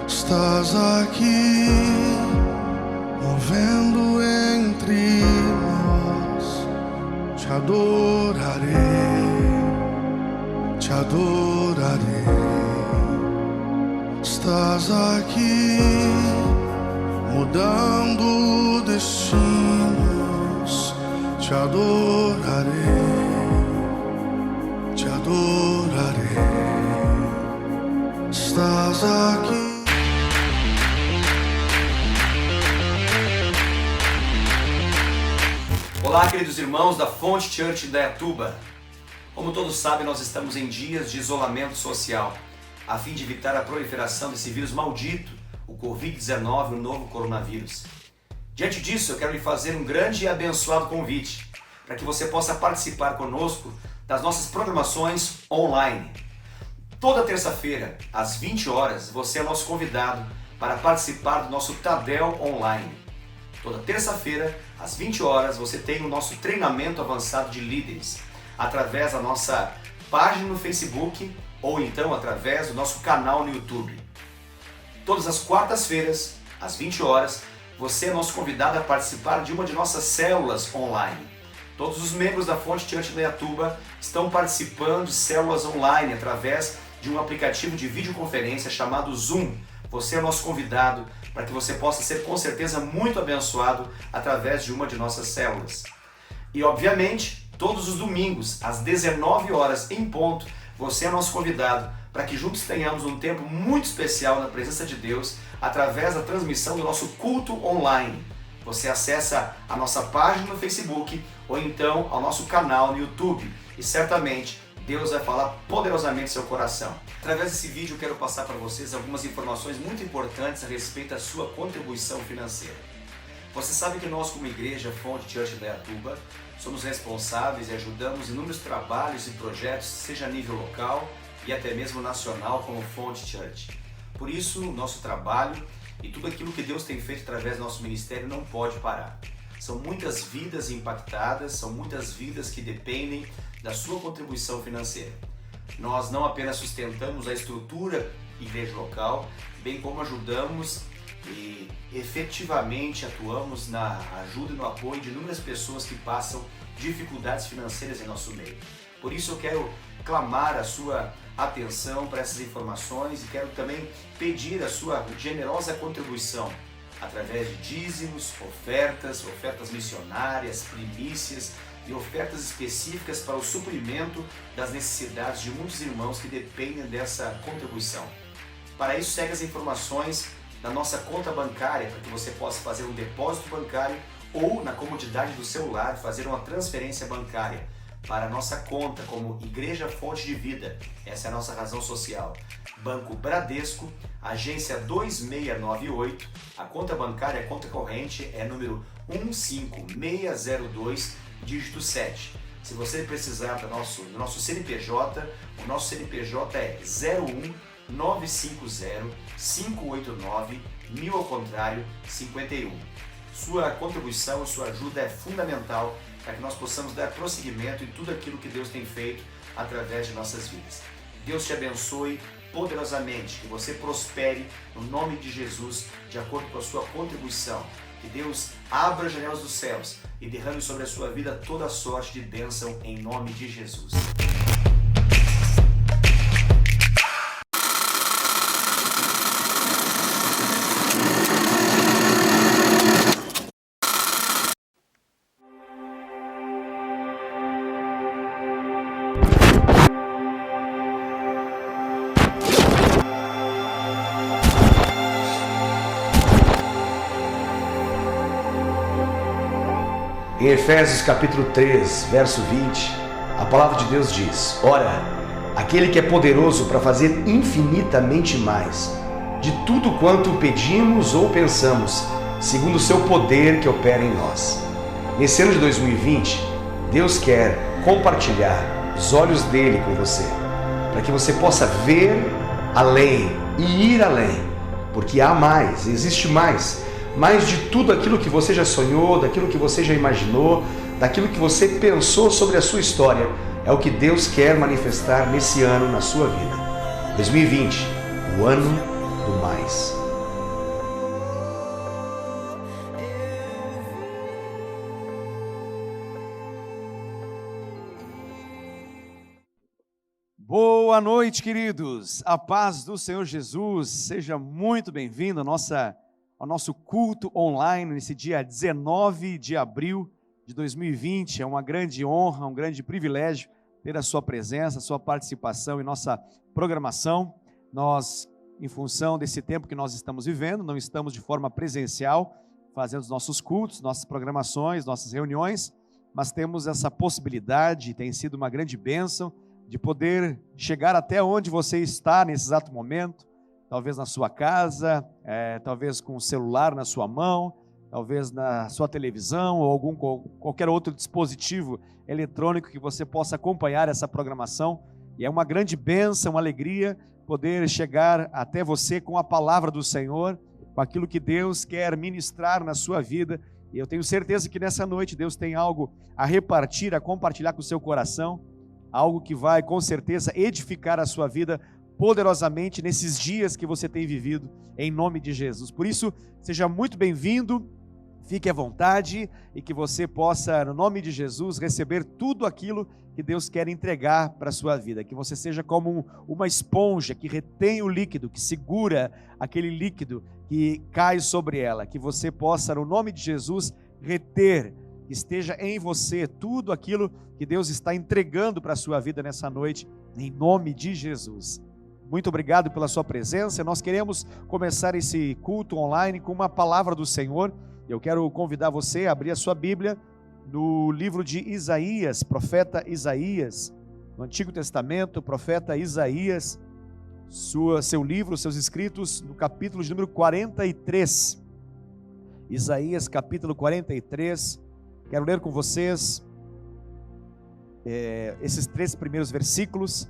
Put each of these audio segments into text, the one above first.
Estás aqui, movendo entre nós. Te adorarei, te adorarei. Estás aqui, mudando destinos. Te adorarei, te adorarei. Estás aqui. Olá, queridos irmãos da Fonte Church em Indaiatuba. Como todos sabem, nós estamos em dias de isolamento social, a fim de evitar a proliferação desse vírus maldito, o Covid-19, o novo coronavírus. Diante disso, eu quero lhe fazer um grande e abençoado convite, para que você possa participar conosco das nossas programações online. Toda terça-feira, às 20 horas, você é nosso convidado para participar do nosso Tadel Online. Toda terça-feira, às 20 horas, você tem o nosso treinamento avançado de líderes, através da nossa página no Facebook ou então através do nosso canal no YouTube. Todas as quartas-feiras, às 20 horas, você é nosso convidado a participar de uma de nossas células online. Todos os membros da Fonte Church Indaiatuba estão participando de células online através de um aplicativo de videoconferência chamado Zoom. Você é nosso convidado para que você possa ser com certeza muito abençoado através de uma de nossas células. E obviamente, todos os domingos, às 19 horas em ponto, você é nosso convidado para que juntos tenhamos um tempo muito especial na presença de Deus através da transmissão do nosso culto online. Você acessa a nossa página no Facebook ou então ao nosso canal no YouTube e certamente Deus vai falar poderosamente no seu coração. Através desse vídeo eu quero passar para vocês algumas informações muito importantes a respeito da sua contribuição financeira. Você sabe que nós, como igreja Fonte Church Indaiatuba, somos responsáveis e ajudamos inúmeros trabalhos e projetos, seja a nível local e até mesmo nacional, como Fonte Church. Por isso, o nosso trabalho e tudo aquilo que Deus tem feito através do nosso ministério não pode parar. São muitas vidas impactadas, são muitas vidas que dependem da sua contribuição financeira. Nós não apenas sustentamos a estrutura igreja local, bem como ajudamos e efetivamente atuamos na ajuda e no apoio de inúmeras pessoas que passam dificuldades financeiras em nosso meio. Por isso eu quero clamar a sua atenção para essas informações e quero também pedir a sua generosa contribuição através de dízimos, ofertas missionárias, primícias e ofertas específicas para o suprimento das necessidades de muitos irmãos que dependem dessa contribuição. Para isso, segue as informações da nossa conta bancária para que você possa fazer um depósito bancário ou, na comodidade do seu lar, fazer uma transferência bancária para a nossa conta como Igreja Fonte de Vida. Essa é a nossa razão social. Banco Bradesco, agência 2698, a conta bancária, a conta corrente é número 15602, dígito 7. Se você precisar do nosso CNPJ, o nosso CNPJ é 01950-589-1000 ao contrário 51. Sua contribuição, sua ajuda é fundamental para que nós possamos dar prosseguimento em tudo aquilo que Deus tem feito através de nossas vidas. Deus te abençoe poderosamente, que você prospere no nome de Jesus, de acordo com a sua contribuição. Que Deus abra as janelas dos céus e derrame sobre a sua vida toda a sorte de bênção em nome de Jesus. Em Efésios capítulo 3, verso 20, a palavra de Deus diz: Ora, aquele que é poderoso para fazer infinitamente mais, de tudo quanto pedimos ou pensamos, segundo o seu poder que opera em nós. Nesse ano de 2020, Deus quer compartilhar os olhos dele com você, para que você possa ver além e ir além, porque há mais, existe mais de tudo aquilo que você já sonhou, daquilo que você já imaginou, daquilo que você pensou sobre a sua história. É o que Deus quer manifestar nesse ano na sua vida. 2020, o ano do mais. Boa noite, queridos. A paz do Senhor Jesus. Seja muito bem-vindo ao nosso culto online nesse dia 19 de abril de 2020. É uma grande honra, um grande privilégio ter a sua presença, a sua participação em nossa programação. Nós, em função desse tempo que nós estamos vivendo, não estamos de forma presencial fazendo os nossos cultos, nossas programações, nossas reuniões, mas temos essa possibilidade, tem sido uma grande bênção, de poder chegar até onde você está nesse exato momento, talvez na sua casa, talvez com o celular na sua mão, talvez na sua televisão ou qualquer outro dispositivo eletrônico que você possa acompanhar essa programação. E é uma grande bênção, uma alegria poder chegar até você com a palavra do Senhor, com aquilo que Deus quer ministrar na sua vida. E eu tenho certeza que nessa noite Deus tem algo a repartir, a compartilhar com o seu coração, algo que vai com certeza edificar a sua vida poderosamente nesses dias que você tem vivido, em nome de Jesus. Por isso, seja muito bem-vindo, fique à vontade e que você possa, no nome de Jesus, receber tudo aquilo que Deus quer entregar para a sua vida, que você seja como uma esponja que retém o líquido, que segura aquele líquido que cai sobre ela, que você possa, no nome de Jesus, reter, que esteja em você tudo aquilo que Deus está entregando para a sua vida nessa noite, em nome de Jesus. Muito obrigado pela sua presença. Nós queremos começar esse culto online com uma palavra do Senhor. Eu quero convidar você a abrir a sua Bíblia no livro de Isaías, profeta Isaías, no Antigo Testamento, profeta Isaías, seu livro, seus escritos, no capítulo de número 43. Isaías, capítulo 43. Quero ler com vocês esses 3 primeiros versículos,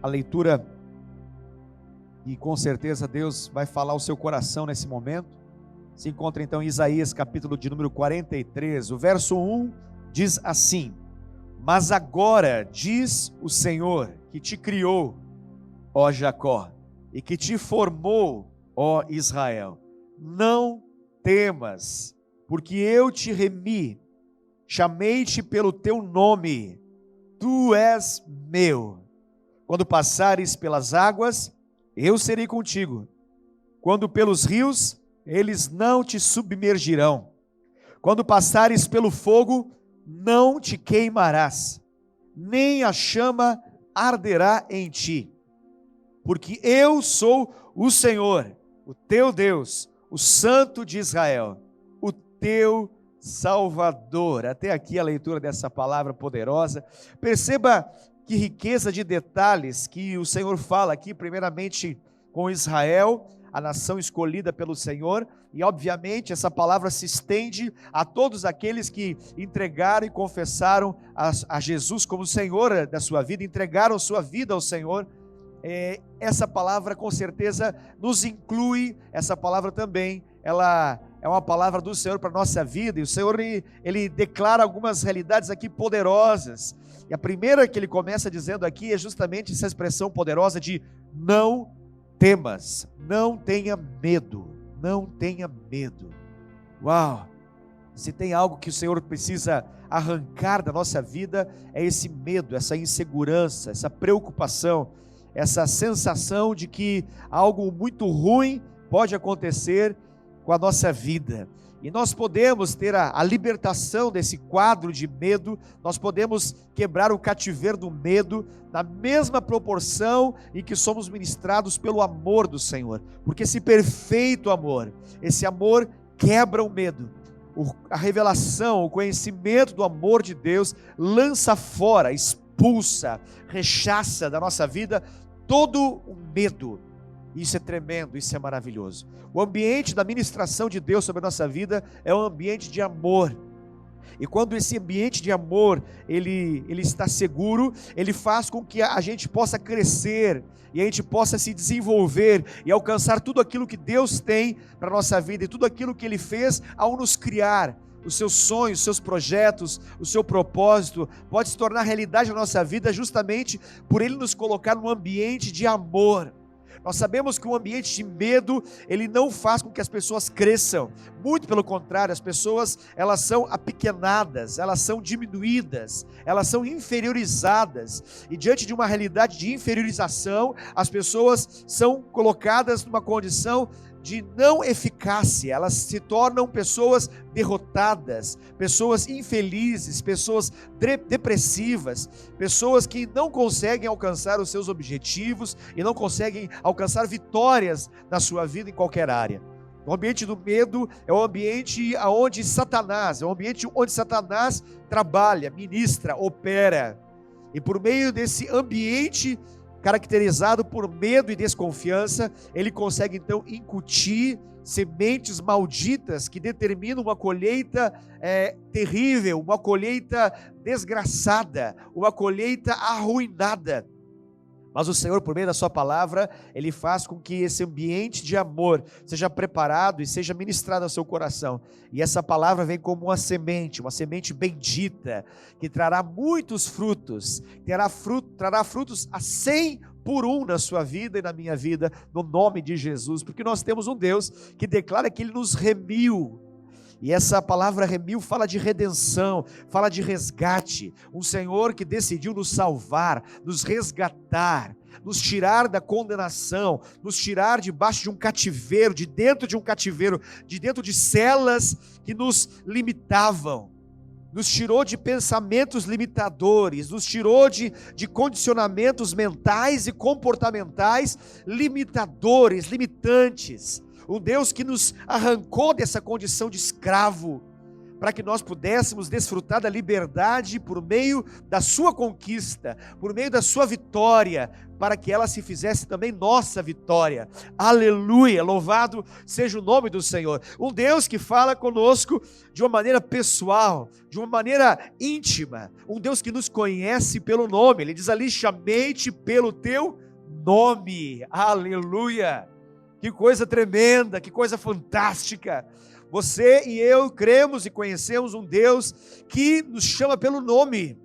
a leitura, e com certeza Deus vai falar ao seu coração nesse momento. Se encontra então em Isaías capítulo de número 43, o verso 1 diz assim: Mas agora diz o Senhor que te criou, ó Jacó, e que te formou, ó Israel, não temas, porque eu te remi, chamei-te pelo teu nome, tu és meu. Quando passares pelas águas, eu serei contigo. Quando pelos rios, eles não te submergirão. Quando passares pelo fogo, não te queimarás, nem a chama arderá em ti. Porque eu sou o Senhor, o teu Deus, o Santo de Israel, o teu Salvador. Até aqui a leitura dessa palavra poderosa. Perceba que riqueza de detalhes que o Senhor fala aqui, primeiramente com Israel, a nação escolhida pelo Senhor, e obviamente essa palavra se estende a todos aqueles que entregaram e confessaram a Jesus como Senhor da sua vida, entregaram sua vida ao Senhor. Essa palavra com certeza nos inclui, essa palavra também, ela é uma palavra do Senhor para a nossa vida, e o Senhor ele declara algumas realidades aqui poderosas, e a primeira que ele começa dizendo aqui é justamente essa expressão poderosa de não temas, não tenha medo, não tenha medo. Uau! Se tem algo que o Senhor precisa arrancar da nossa vida, é esse medo, essa insegurança, essa preocupação, essa sensação de que algo muito ruim pode acontecer com a nossa vida. E nós podemos ter a libertação desse quadro de medo, nós podemos quebrar o cativeiro do medo, na mesma proporção em que somos ministrados pelo amor do Senhor, porque esse perfeito amor, esse amor quebra o medo, a revelação, o conhecimento do amor de Deus lança fora, expulsa, rechaça da nossa vida todo o medo. Isso é tremendo, isso é maravilhoso. O ambiente da ministração de Deus sobre a nossa vida é um ambiente de amor. E quando esse ambiente de amor, ele está seguro, ele faz com que a gente possa crescer, e a gente possa se desenvolver, e alcançar tudo aquilo que Deus tem para a nossa vida, e tudo aquilo que Ele fez ao nos criar. Os seus sonhos, os seus projetos, o seu propósito, pode se tornar realidade na nossa vida, justamente por Ele nos colocar num ambiente de amor. Nós sabemos que um ambiente de medo, ele não faz com que as pessoas cresçam. Muito pelo contrário, as pessoas, elas são apequenadas, elas são diminuídas, elas são inferiorizadas. E diante de uma realidade de inferiorização, as pessoas são colocadas numa condição de não eficácia, elas se tornam pessoas derrotadas, pessoas infelizes, pessoas depressivas, pessoas que não conseguem alcançar os seus objetivos e não conseguem alcançar vitórias na sua vida em qualquer área. O ambiente do medo é um ambiente onde Satanás, trabalha, ministra, opera, e por meio desse ambiente caracterizado por medo e desconfiança, ele consegue então incutir sementes malditas que determinam uma colheita terrível, uma colheita desgraçada, uma colheita arruinada. Mas o Senhor, por meio da sua palavra, Ele faz com que esse ambiente de amor seja preparado e seja ministrado ao seu coração. E essa palavra vem como uma semente bendita, que trará muitos frutos, trará frutos a 100 por 1 na sua vida e na minha vida, no nome de Jesus, porque nós temos um Deus que declara que Ele nos remiu. E essa palavra remiu fala de redenção, fala de resgate, um Senhor que decidiu nos salvar, nos resgatar, nos tirar da condenação, nos tirar debaixo de um cativeiro, de dentro de um cativeiro, de dentro de celas que nos limitavam, nos tirou de pensamentos limitadores, nos tirou de condicionamentos mentais e comportamentais limitadores, limitantes. Um Deus que nos arrancou dessa condição de escravo, para que nós pudéssemos desfrutar da liberdade por meio da sua conquista, por meio da sua vitória, para que ela se fizesse também nossa vitória. Aleluia, louvado seja o nome do Senhor. Um Deus que fala conosco de uma maneira pessoal, de uma maneira íntima, um Deus que nos conhece pelo nome. Ele diz ali: chamei-te pelo teu nome. Aleluia. Que coisa tremenda, que coisa fantástica. Você e eu cremos e conhecemos um Deus que nos chama pelo nome,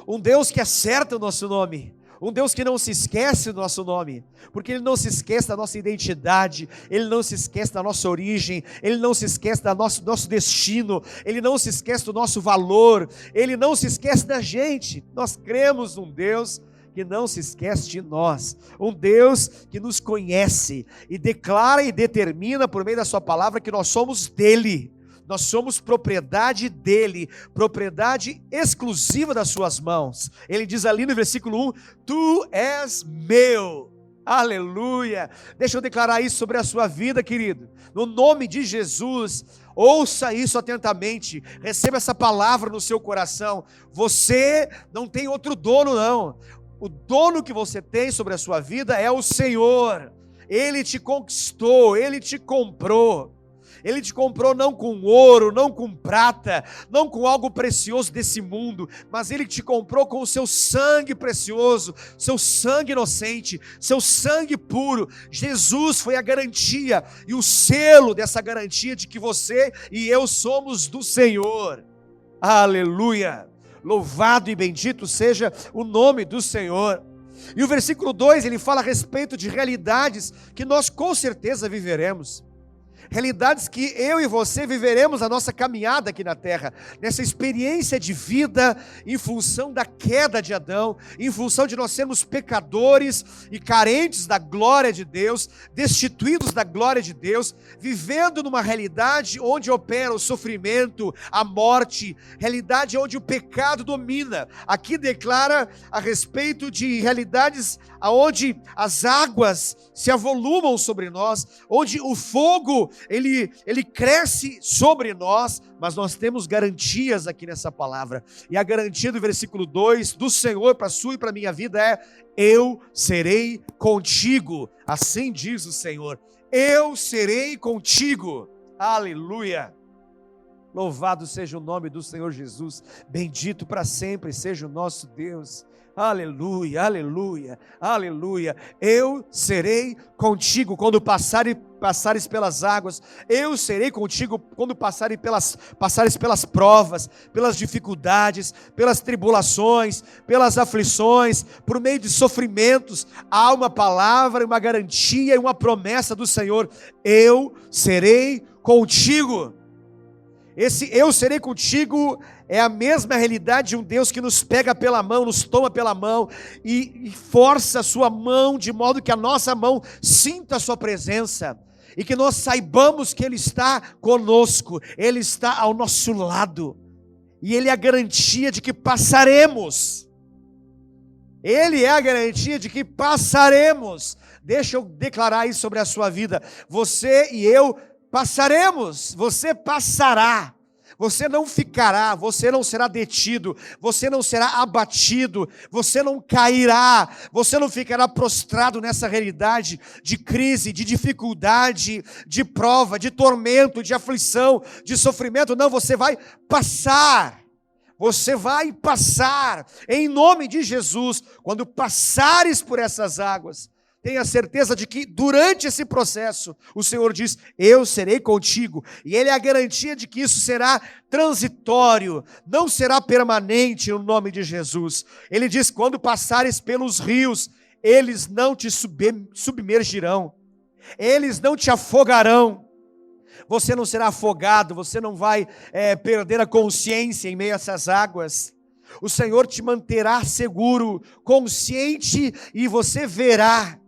um Deus que acerta o nosso nome, um Deus que não se esquece do nosso nome, porque Ele não se esquece da nossa identidade, Ele não se esquece da nossa origem, Ele não se esquece do nosso destino, Ele não se esquece do nosso valor, Ele não se esquece da gente. Nós cremos num Deus que não se esquece de nós, um Deus que nos conhece e declara e determina por meio da sua palavra que nós somos dele, nós somos propriedade dele, propriedade exclusiva das suas mãos. Ele diz ali no versículo 1, tu és meu. Aleluia. Deixa eu declarar isso sobre a sua vida, querido, no nome de Jesus. Ouça isso atentamente, receba essa palavra no seu coração. Você não tem outro dono, não. O dono que você tem sobre a sua vida é o Senhor. Ele te conquistou, Ele te comprou. Ele te comprou não com ouro, não com prata, não com algo precioso desse mundo, mas Ele te comprou com o seu sangue precioso, seu sangue inocente, seu sangue puro. Jesus foi a garantia e o selo dessa garantia de que você e eu somos do Senhor. Aleluia! Louvado e bendito seja o nome do Senhor. E o versículo 2, ele fala a respeito de realidades que nós com certeza viveremos. Realidades que eu e você viveremos na nossa caminhada aqui na terra, nessa experiência de vida em função da queda de Adão, em função de nós sermos pecadores e carentes da glória de Deus, destituídos da glória de Deus, vivendo numa realidade onde opera o sofrimento, a morte, realidade onde o pecado domina. Aqui declara a respeito de realidades onde as águas se avolumam sobre nós, onde o fogo ele cresce sobre nós, mas nós temos garantias aqui nessa palavra. E a garantia do versículo 2 do Senhor para a sua e para a minha vida é: eu serei contigo. Assim diz o Senhor, eu serei contigo. Aleluia. Louvado seja o nome do Senhor Jesus, bendito para sempre seja o nosso Deus. Aleluia, aleluia, aleluia. Eu serei contigo quando passares passares pelas águas, eu serei contigo quando passares pelas provas, pelas dificuldades, pelas tribulações, pelas aflições, por meio de sofrimentos. Há uma palavra, uma garantia e uma promessa do Senhor: eu serei contigo. Esse eu serei contigo é a mesma realidade de um Deus que nos pega pela mão, nos toma pela mão e força a sua mão, de modo que a nossa mão sinta a sua presença e que nós saibamos que Ele está conosco, Ele está ao nosso lado, e Ele é a garantia de que passaremos. Ele é a garantia de que passaremos. Deixa eu declarar isso sobre a sua vida: você e eu passaremos, você passará. Você não ficará, você não será detido, você não será abatido, você não cairá, você não ficará prostrado nessa realidade de crise, de dificuldade, de prova, de tormento, de aflição, de sofrimento. Não, você vai passar. Você vai passar, em nome de Jesus. Quando passares por essas águas, tenha certeza de que durante esse processo, o Senhor diz: eu serei contigo, e Ele é a garantia de que isso será transitório, não será permanente, no nome de Jesus. Ele diz: quando passares pelos rios, eles não te submergirão, eles não te afogarão. Você não será afogado, você não vai perder a consciência em meio a essas águas. O Senhor te manterá seguro, consciente, e você verá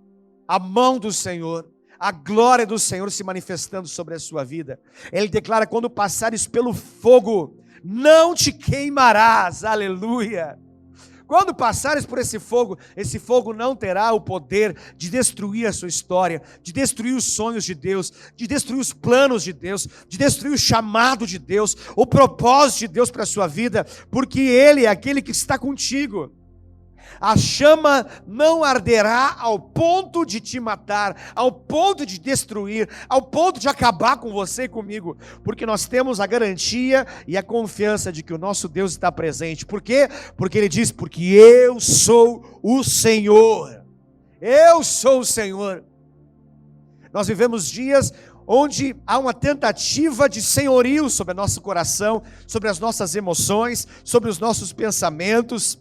a mão do Senhor, a glória do Senhor se manifestando sobre a sua vida. Ele declara: quando passares pelo fogo, não te queimarás. Aleluia. Quando passares por esse fogo não terá o poder de destruir a sua história, de destruir os sonhos de Deus, de destruir os planos de Deus, de destruir o chamado de Deus, o propósito de Deus para a sua vida, porque Ele é aquele que está contigo. A chama não arderá ao ponto de te matar, ao ponto de destruir, ao ponto de acabar com você e comigo, porque nós temos a garantia e a confiança de que o nosso Deus está presente. Por quê? Porque Ele diz: porque eu sou o Senhor. Eu sou o Senhor. Nós vivemos dias onde há uma tentativa de senhorio sobre o nosso coração, sobre as nossas emoções, sobre os nossos pensamentos.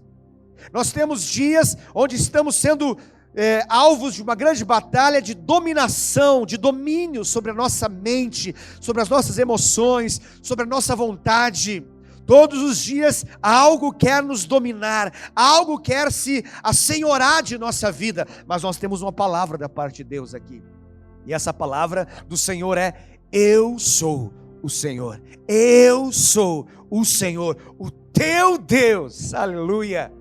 Nós temos dias onde estamos sendo alvos de uma grande batalha de dominação, de domínio sobre a nossa mente, sobre as nossas emoções, sobre a nossa vontade. Todos os dias algo quer nos dominar, algo quer se assenhorar de nossa vida, mas nós temos uma palavra da parte de Deus aqui, e essa palavra do Senhor é: eu sou o Senhor, eu sou o Senhor, o teu Deus. Aleluia.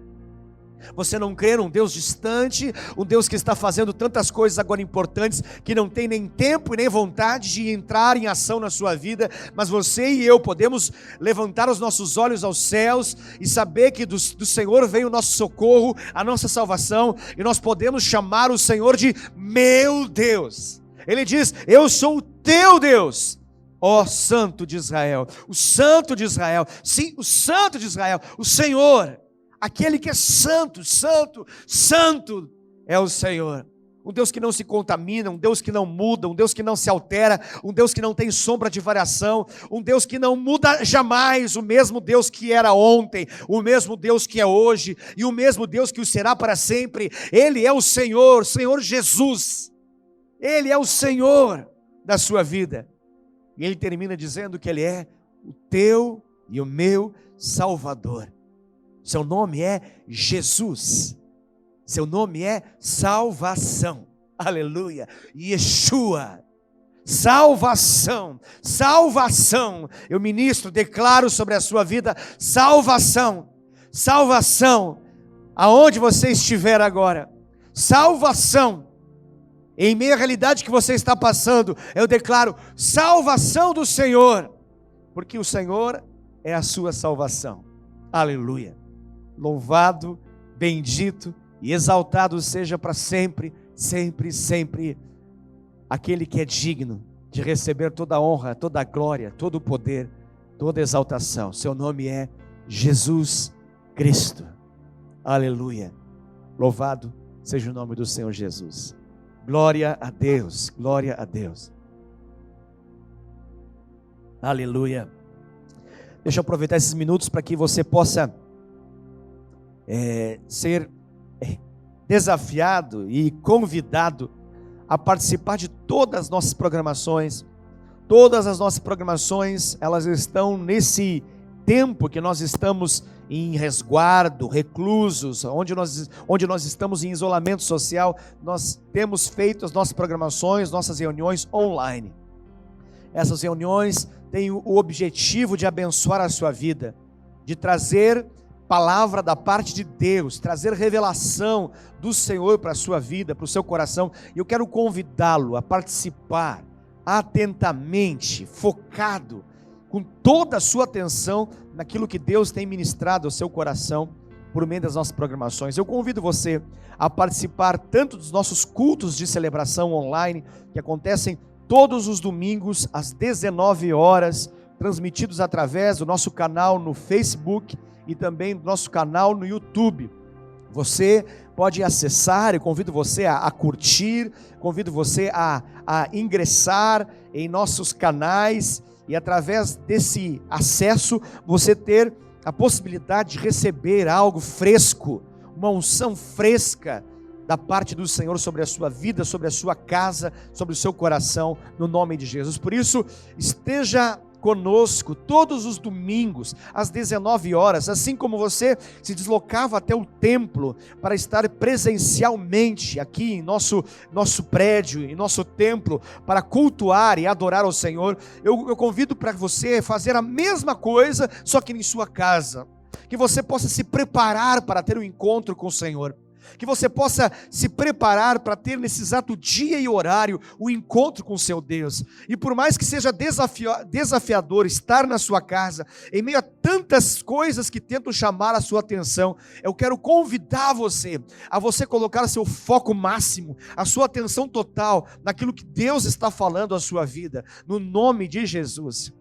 Você não crê num Deus distante, um Deus que está fazendo tantas coisas agora importantes, que não tem nem tempo e nem vontade de entrar em ação na sua vida, mas você e eu podemos levantar os nossos olhos aos céus e saber que do Senhor vem o nosso socorro, a nossa salvação, e nós podemos chamar o Senhor de meu Deus. Ele diz: eu sou o teu Deus, ó Santo de Israel. O Santo de Israel, sim, o Santo de Israel, o Senhor, aquele que é santo, santo, santo é o Senhor. Um Deus que não se contamina, um Deus que não muda, um Deus que não se altera, um Deus que não tem sombra de variação, um Deus que não muda jamais, o mesmo Deus que era ontem, o mesmo Deus que é hoje e o mesmo Deus que o será para sempre. Ele é o Senhor, Senhor Jesus. Ele é o Senhor da sua vida. E Ele termina dizendo que Ele é o teu e o meu Salvador. Seu nome é Jesus. Seu nome é salvação. Aleluia. Yeshua. Salvação. Salvação. Eu ministro, declaro sobre a sua vida salvação. Salvação. Aonde você estiver agora. Salvação. Em meio à realidade que você está passando, eu declaro salvação do Senhor. Porque o Senhor é a sua salvação. Aleluia. Louvado, bendito e exaltado seja para sempre, sempre, sempre aquele que é digno de receber toda a honra, toda a glória, todo o poder, toda a exaltação. Seu nome é Jesus Cristo. Aleluia. Louvado seja o nome do Senhor Jesus. Glória a Deus, glória a Deus. Aleluia. Deixa eu aproveitar esses minutos para que você possa ser desafiado e convidado a participar de todas as nossas programações. Todas as nossas programações, elas estão nesse tempo que nós estamos em resguardo, reclusos, onde nós estamos em isolamento social. Nós temos feito as nossas programações, nossas reuniões online. Essas reuniões têm o objetivo de abençoar a sua vida, de trazer palavra da parte de Deus, trazer revelação do Senhor para a sua vida, para o seu coração. E eu quero convidá-lo a participar atentamente, focado, com toda a sua atenção naquilo que Deus tem ministrado ao seu coração por meio das nossas programações. Eu convido você a participar tanto dos nossos cultos de celebração online, que acontecem todos os domingos às 19 horas, transmitidos através do nosso canal no Facebook e também do nosso canal no YouTube. Você pode acessar, eu convido você a curtir, convido você a ingressar em nossos canais e através desse acesso você ter a possibilidade de receber algo fresco, uma unção fresca da parte do Senhor sobre a sua vida, sobre a sua casa, sobre o seu coração, no nome de Jesus. Por isso, esteja conosco todos os domingos às 19 horas, assim como você se deslocava até o templo para estar presencialmente aqui em nosso prédio, em nosso templo, para cultuar e adorar ao Senhor. Eu convido para você fazer a mesma coisa, só que em sua casa, que você possa se preparar para ter um encontro com o Senhor, que você possa se preparar para ter nesse exato dia e horário o encontro com o seu Deus. E por mais que seja desafiador estar na sua casa, em meio a tantas coisas que tentam chamar a sua atenção, eu quero convidar você a você colocar seu foco máximo, a sua atenção total naquilo que Deus está falando à sua vida, no nome de Jesus.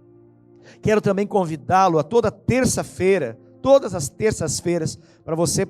Quero também convidá-lo a toda terça-feira, todas as terças-feiras, para você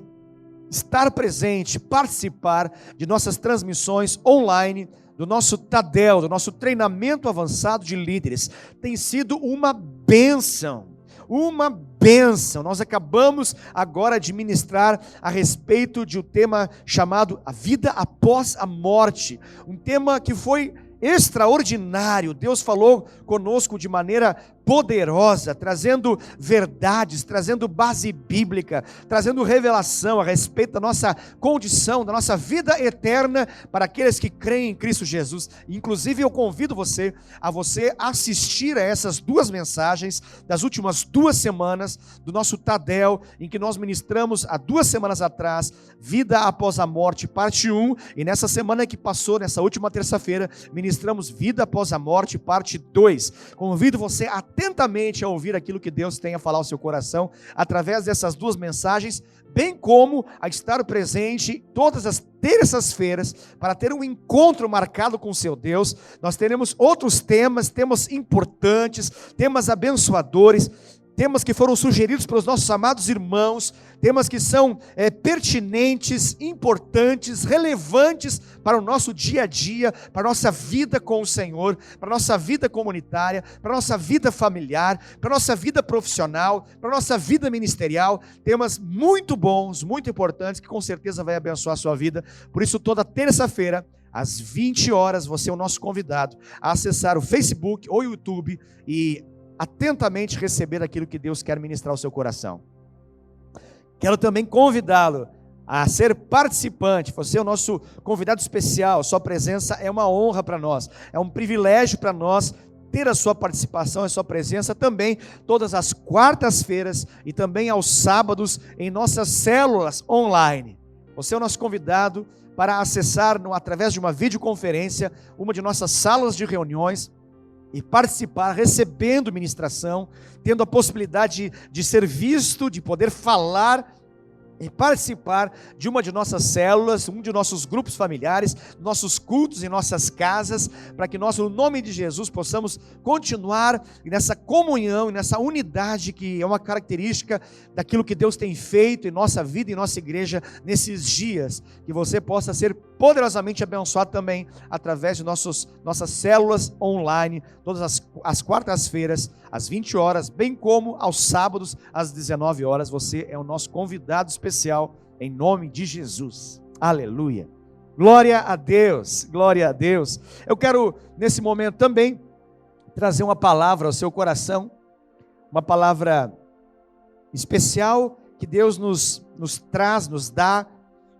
estar presente, participar de nossas transmissões online, do nosso TADEL, do nosso treinamento avançado de líderes. Tem sido uma bênção, uma bênção. Nós acabamos agora de ministrar a respeito de um tema chamado a vida após a morte, um tema que foi extraordinário. Deus falou conosco de maneira poderosa, trazendo verdades, trazendo base bíblica, trazendo revelação a respeito da nossa condição, da nossa vida eterna para aqueles que creem em Cristo Jesus. Inclusive eu convido você a assistir a essas duas mensagens das últimas 2 semanas do nosso TADEL, em que nós ministramos há 2 semanas atrás, Vida Após a Morte, parte 1, e nessa semana que passou, nessa última terça-feira, ministramos Vida Após a Morte, parte 2. Convido você atentamente a ouvir aquilo que Deus tem a falar ao seu coração, através dessas 2 mensagens, bem como a estar presente todas as terças-feiras, para ter um encontro marcado com o seu Deus. Nós teremos outros temas importantes, temas abençoadores, temas que foram sugeridos pelos nossos amados irmãos, temas que são pertinentes, importantes, relevantes para o nosso dia a dia, para a nossa vida com o Senhor, para a nossa vida comunitária, para a nossa vida familiar, para a nossa vida profissional, para a nossa vida ministerial. Temas muito bons, muito importantes, que com certeza vai abençoar a sua vida. Por isso, toda terça-feira, às 20 horas, você é o nosso convidado a acessar o Facebook ou o YouTube e atentamente receber aquilo que Deus quer ministrar ao seu coração. Quero também convidá-lo a ser participante. Você é o nosso convidado especial. Sua presença é uma honra para nós, é um privilégio para nós ter a sua participação, a sua presença também todas as quartas-feiras e também aos sábados em nossas células online. Você é o nosso convidado para acessar através de uma videoconferência uma de nossas salas de reuniões e participar, recebendo ministração, tendo a possibilidade de ser visto, de poder falar e participar de uma de nossas células, um de nossos grupos familiares, nossos cultos em nossas casas, para que nós, no nome de Jesus, possamos continuar nessa comunhão, nessa unidade que é uma característica daquilo que Deus tem feito em nossa vida, em nossa igreja, nesses dias, que você possa ser poderosamente abençoado também através de nossas células online, todas as quartas-feiras, às 20 horas, bem como aos sábados, às 19 horas. Você é o nosso convidado especial, em nome de Jesus. Aleluia. Glória a Deus, glória a Deus. Eu quero, nesse momento também, trazer uma palavra ao seu coração, uma palavra especial que Deus nos traz, nos dá,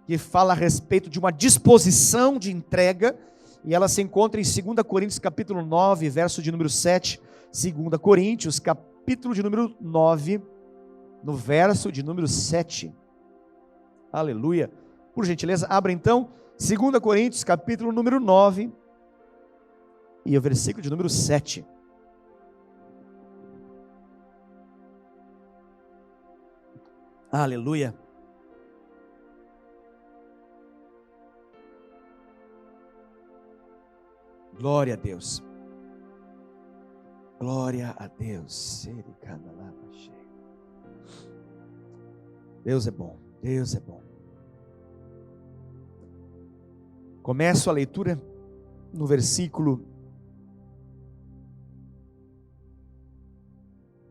que fala a respeito de uma disposição de entrega, e ela se encontra em 2 Coríntios capítulo 9, verso de número 7, 2 Coríntios capítulo de número 9, no verso de número 7, aleluia. Por gentileza, abra então, 2 Coríntios capítulo número 9, e o versículo de número 7. Aleluia. Glória a Deus. Glória a Deus. Deus é bom. Deus é bom. Começo a leitura no versículo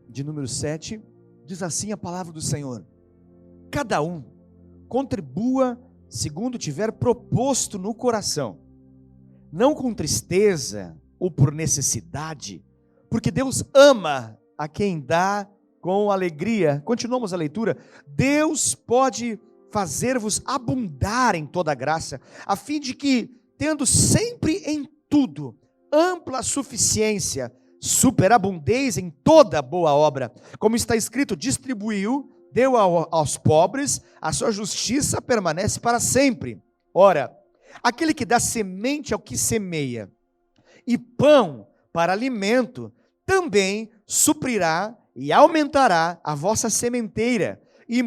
de número 7. Diz assim a palavra do Senhor: cada um contribua segundo tiver proposto no coração, não com tristeza ou por necessidade, porque Deus ama a quem dá com alegria. Continuamos a leitura. Deus pode fazer-vos abundar em toda graça, a fim de que, tendo sempre em tudo ampla suficiência, superabundeis em toda boa obra, como está escrito: distribuiu, deu aos pobres, a sua justiça permanece para sempre. Ora, aquele que dá semente ao que semeia, e pão para alimento, também suprirá e aumentará a vossa sementeira, e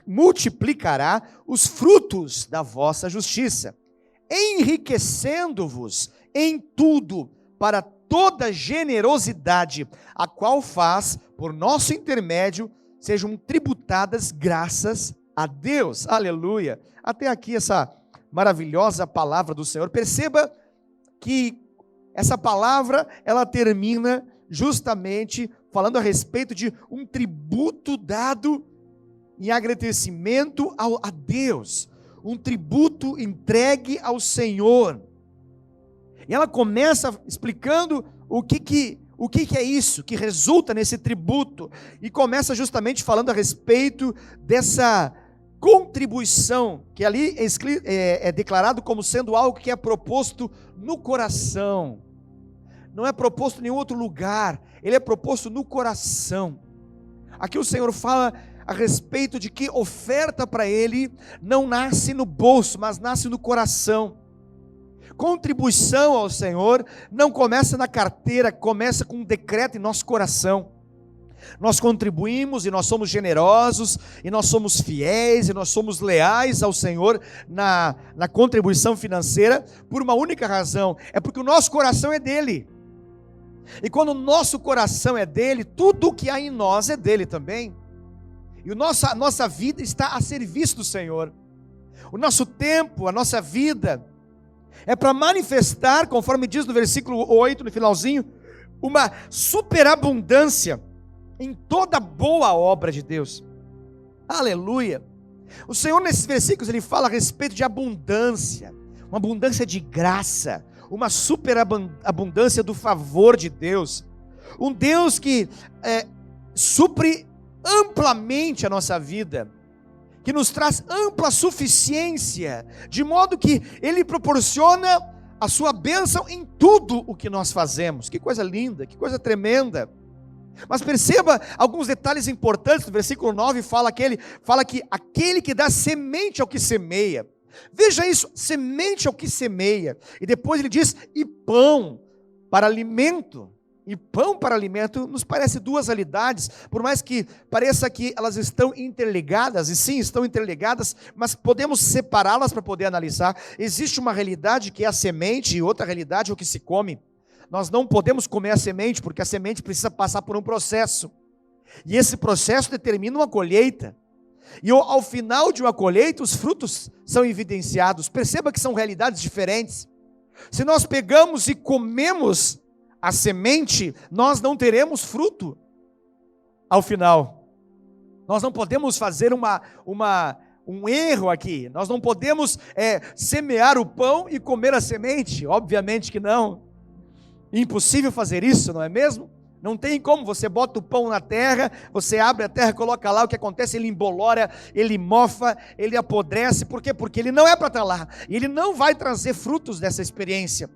multiplicará os frutos da vossa justiça, enriquecendo-vos em tudo para toda generosidade, a qual faz, por nosso intermédio, sejam tributadas graças a Deus. Aleluia. Até aqui essa maravilhosa palavra do Senhor. Perceba que essa palavra, ela termina justamente falando a respeito de um tributo dado em agradecimento a Deus, um tributo entregue ao Senhor. E ela começa explicando o que é isso que resulta nesse tributo, e começa justamente falando a respeito dessa contribuição, que ali é declarado como sendo algo que é proposto no coração, não é proposto em nenhum outro lugar, ele é proposto no coração. Aqui o Senhor fala a respeito de que oferta para Ele não nasce no bolso, mas nasce no coração. Contribuição ao Senhor não começa na carteira, começa com um decreto em nosso coração. Nós contribuímos e nós somos generosos, e nós somos fiéis, e nós somos leais ao Senhor na contribuição financeira, por uma única razão: é porque o nosso coração é dele. E quando o nosso coração é dele, tudo o que há em nós é dele também. E a nossa vida está a serviço do Senhor. O nosso tempo, a nossa vida, é para manifestar, conforme diz no versículo 8, no finalzinho, uma superabundância em toda boa obra de Deus. Aleluia. O Senhor, nesses versículos, ele fala a respeito de abundância, uma abundância de graça, uma superabundância do favor de Deus, um Deus que supre amplamente a nossa vida, que nos traz ampla suficiência, de modo que Ele proporciona a sua bênção em tudo o que nós fazemos. Que coisa linda, que coisa tremenda. Mas perceba alguns detalhes importantes. No versículo 9 fala que aquele que dá semente ao que semeia. Veja isso, semente ao que semeia. E depois ele diz, e pão para alimento. E pão para alimento nos parece duas realidades, por mais que pareça que elas estão interligadas, e sim, estão interligadas, mas podemos separá-las para poder analisar. Existe uma realidade que é a semente, e outra realidade é o que se come. Nós não podemos comer a semente, porque a semente precisa passar por um processo, e esse processo determina uma colheita. E ao final de uma colheita, os frutos são evidenciados. Perceba que são realidades diferentes. Se nós pegamos e comemos a semente, nós não teremos fruto ao final. Nós não podemos fazer um erro aqui. Nós não podemos semear o pão e comer a semente. Obviamente que não. Impossível fazer isso, não é mesmo? Não tem como. Você bota o pão na terra, você abre a terra, coloca lá, o que acontece? Ele embolora, ele mofa, ele apodrece. Por quê? Porque ele não é para estar lá. E ele não vai trazer frutos dessa experiência.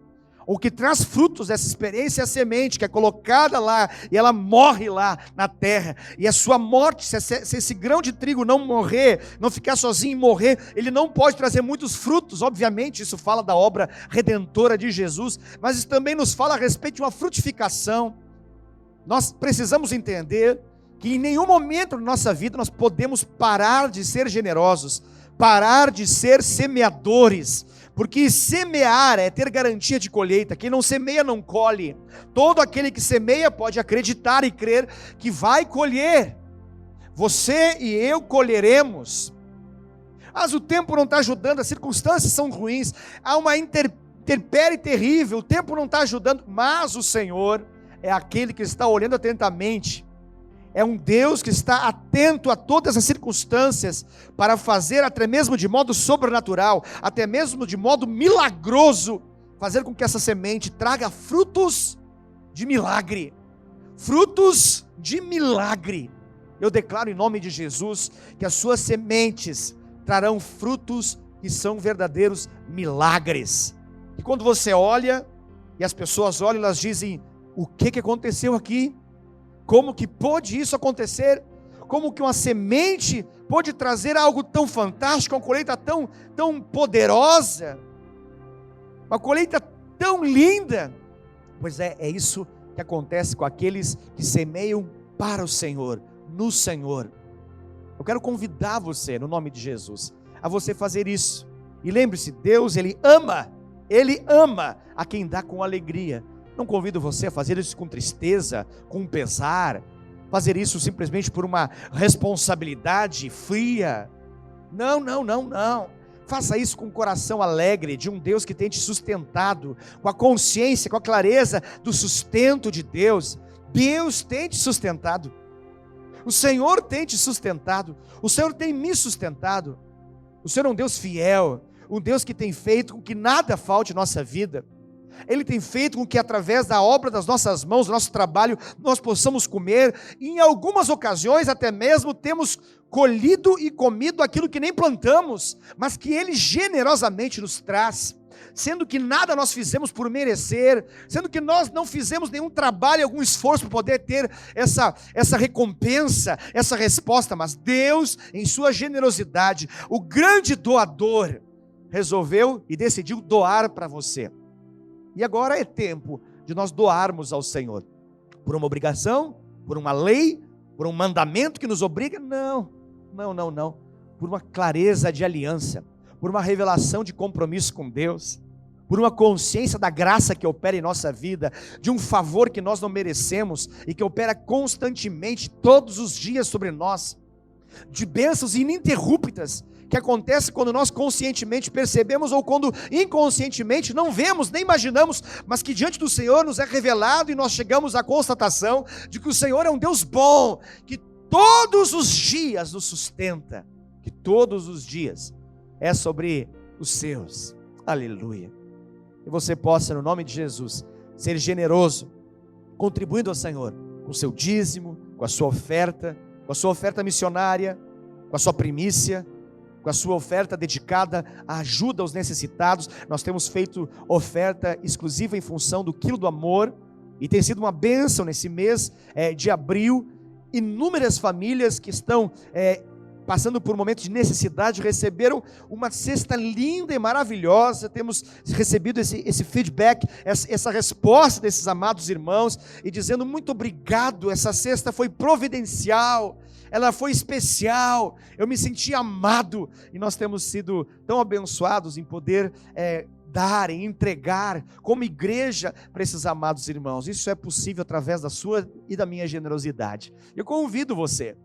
O que traz frutos dessa experiência é a semente que é colocada lá e ela morre lá na terra. E a sua morte, se esse grão de trigo não morrer, não ficar sozinho e morrer, ele não pode trazer muitos frutos. Obviamente isso fala da obra redentora de Jesus, mas isso também nos fala a respeito de uma frutificação. Nós precisamos entender que em nenhum momento da nossa vida nós podemos parar de ser generosos, parar de ser semeadores, porque semear é ter garantia de colheita. Quem não semeia não colhe. Todo aquele que semeia pode acreditar e crer que vai colher. Você e eu colheremos. Mas o tempo não está ajudando, as circunstâncias são ruins, há uma intempérie terrível, o tempo não está ajudando, mas o Senhor é aquele que está olhando atentamente. É um Deus que está atento a todas as circunstâncias para fazer, até mesmo de modo sobrenatural, até mesmo de modo milagroso, fazer com que essa semente traga frutos de milagre. Frutos de milagre. Eu declaro em nome de Jesus que as suas sementes trarão frutos que são verdadeiros milagres. E quando você olha, e as pessoas olham, elas dizem: o que aconteceu aqui? Como que pôde isso acontecer? Como que uma semente pôde trazer algo tão fantástico, uma colheita tão poderosa, uma colheita tão linda? Pois é isso que acontece com aqueles que semeiam para o Senhor, no Senhor. Eu quero convidar você, no nome de Jesus, a você fazer isso. E lembre-se, Deus, Ele ama a quem dá com alegria. Não convido você a fazer isso com tristeza, com pesar, fazer isso simplesmente por uma responsabilidade fria. Não. Faça isso com o coração alegre de um Deus que tem te sustentado, com a consciência, com a clareza do sustento de Deus. Deus tem te sustentado. O Senhor tem te sustentado. O Senhor tem me sustentado. O Senhor é um Deus fiel, um Deus que tem feito com que nada falte em nossa vida. Ele tem feito com que através da obra das nossas mãos, do nosso trabalho, nós possamos comer, e em algumas ocasiões até mesmo temos colhido e comido aquilo que nem plantamos, mas que Ele generosamente nos traz, sendo que nada nós fizemos por merecer, sendo que nós não fizemos nenhum trabalho, algum esforço para poder ter essa recompensa, essa resposta, mas Deus, em sua generosidade, o grande doador, resolveu e decidiu doar para você. E agora é tempo de nós doarmos ao Senhor. Por uma obrigação, por uma lei, por um mandamento que nos obriga? Não. Por uma clareza de aliança, por uma revelação de compromisso com Deus, por uma consciência da graça que opera em nossa vida, de um favor que nós não merecemos e que opera constantemente, todos os dias sobre nós, de bênçãos ininterruptas, que acontece quando nós conscientemente percebemos ou quando inconscientemente não vemos, nem imaginamos, mas que diante do Senhor nos é revelado e nós chegamos à constatação de que o Senhor é um Deus bom, que todos os dias nos sustenta, que todos os dias é sobre os seus. Aleluia. E você possa, no nome de Jesus, ser generoso, contribuindo ao Senhor com o seu dízimo, com a sua oferta missionária, com a sua primícia, com a sua oferta dedicada à ajuda aos necessitados. Nós temos feito oferta exclusiva em função do quilo do amor, e tem sido uma bênção nesse mês de abril. Inúmeras famílias que estão passando por um momento de necessidade receberam uma cesta linda e maravilhosa. Temos recebido esse feedback, essa resposta desses amados irmãos, e dizendo: muito obrigado, essa cesta foi providencial, ela foi especial, eu me senti amado. E nós temos sido tão abençoados em poder dar, em entregar como igreja para esses amados irmãos. Isso é possível através da sua e da minha generosidade. Eu convido você,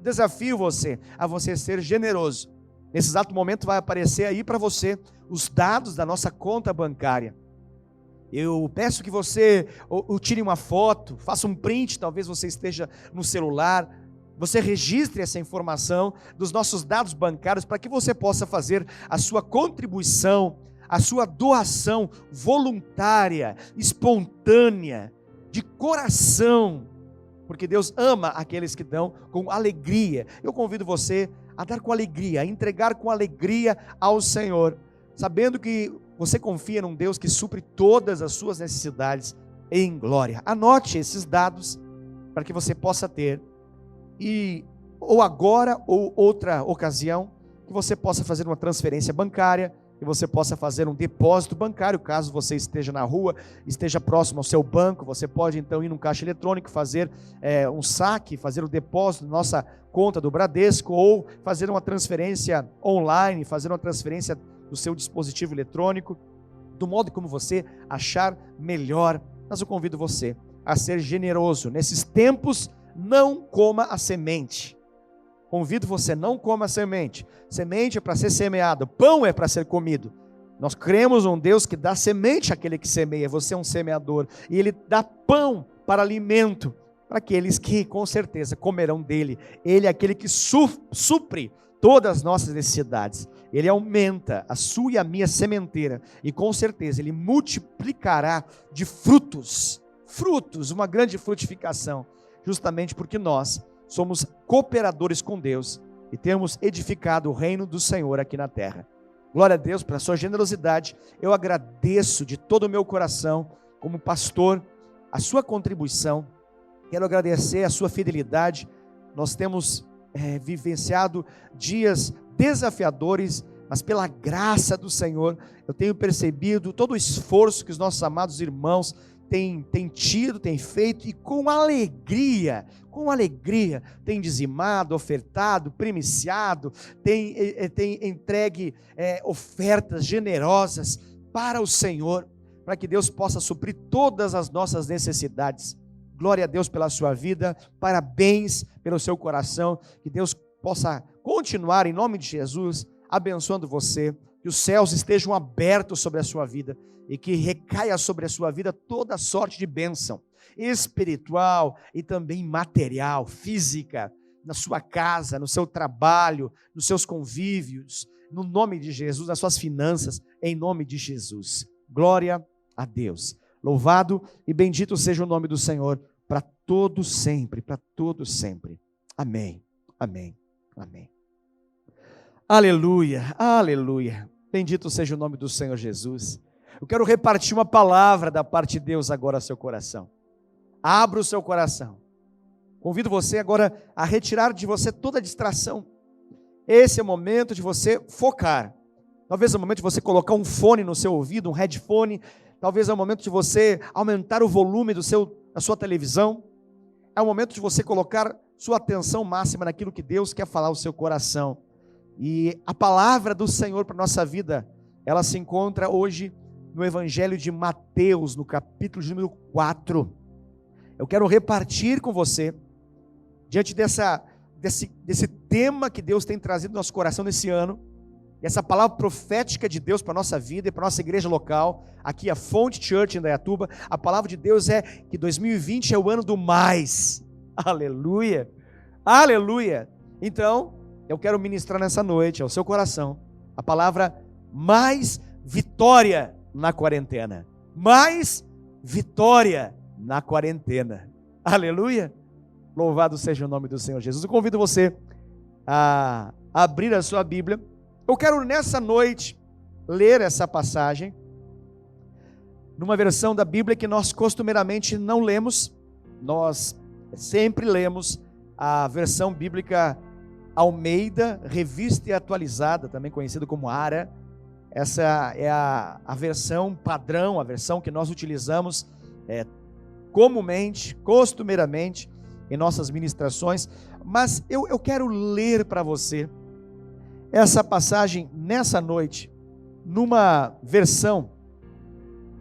desafio você a você ser generoso. Nesse exato momento vai aparecer aí para você os dados da nossa conta bancária. Eu peço que você tire uma foto, faça um print, talvez você esteja no celular, você registre essa informação dos nossos dados bancários para que você possa fazer a sua contribuição, a sua doação voluntária, espontânea, de coração, porque Deus ama aqueles que dão com alegria. Eu convido você a dar com alegria, a entregar com alegria ao Senhor, sabendo que você confia num Deus que supre todas as suas necessidades em glória. Anote esses dados para que você possa ter, e ou agora ou outra ocasião, que você possa fazer uma transferência bancária, que você possa fazer um depósito bancário, caso você esteja na rua, esteja próximo ao seu banco. Você pode então ir num caixa eletrônico, fazer um saque, fazer o depósito na nossa conta do Bradesco, ou fazer uma transferência online, fazer uma transferência do seu dispositivo eletrônico, do modo como você achar melhor. Mas eu convido você a ser generoso. Nesses tempos, não coma a semente. Convido você, não coma a semente. Semente é para ser semeado, pão é para ser comido. Nós cremos num Deus que dá semente àquele que semeia. Você é um semeador, e Ele dá pão para alimento, para aqueles que com certeza comerão dele. Ele é aquele que supre todas as nossas necessidades. Ele aumenta a sua e a minha sementeira, e com certeza Ele multiplicará de frutos, uma grande frutificação, justamente porque nós somos cooperadores com Deus e temos edificado o reino do Senhor aqui na terra. Glória a Deus pela sua generosidade. Eu agradeço de todo o meu coração, como pastor, a sua contribuição. Quero agradecer a sua fidelidade. Nós temos vivenciado dias desafiadores, mas pela graça do Senhor, eu tenho percebido todo o esforço que os nossos amados irmãos têm tido, têm feito, e com alegria, tem dizimado, ofertado, primiciado, tem entregue ofertas generosas para o Senhor, para que Deus possa suprir todas as nossas necessidades. Glória a Deus pela sua vida, parabéns pelo seu coração, que Deus possa continuar, em nome de Jesus, abençoando você, que os céus estejam abertos sobre a sua vida, e que recaia sobre a sua vida toda sorte de bênção, espiritual e também material, física, na sua casa, no seu trabalho, nos seus convívios, no nome de Jesus, nas suas finanças, em nome de Jesus. Glória a Deus. Louvado e bendito seja o nome do Senhor para todo sempre, para todo sempre. Amém, amém, amém. Aleluia, aleluia. Bendito seja o nome do Senhor Jesus. Eu quero repartir uma palavra da parte de Deus agora ao seu coração. Abra o seu coração. Convido você agora a retirar de você toda a distração. Esse é o momento de você focar. Talvez é o momento de você colocar um fone no seu ouvido, um headphone. Talvez é o momento de você aumentar o volume da sua televisão. É o momento de você colocar sua atenção máxima naquilo que Deus quer falar ao seu coração. E a palavra do Senhor para a nossa vida, ela se encontra hoje no Evangelho de Mateus, no capítulo de número 4. Eu quero repartir com você, diante desse tema que Deus tem trazido no nosso coração nesse ano, essa palavra profética de Deus para a nossa vida e para a nossa igreja local, aqui a Fonte Church em Indaiatuba. A palavra de Deus é que 2020 é o ano do mais. Aleluia, aleluia. Então, eu quero ministrar nessa noite ao seu coração a palavra mais vitória na quarentena. Mais vitória na quarentena. Aleluia. Louvado seja o nome do Senhor Jesus. Eu convido você a abrir a sua Bíblia. Eu quero nessa noite ler essa passagem numa versão da Bíblia que nós costumeiramente não lemos. Nós sempre lemos a versão bíblica Almeida, revista e atualizada, também conhecida como ARA. Essa é a versão padrão, a versão que nós utilizamos costumeiramente em nossas ministrações. Mas eu quero ler para você essa passagem nessa noite, numa versão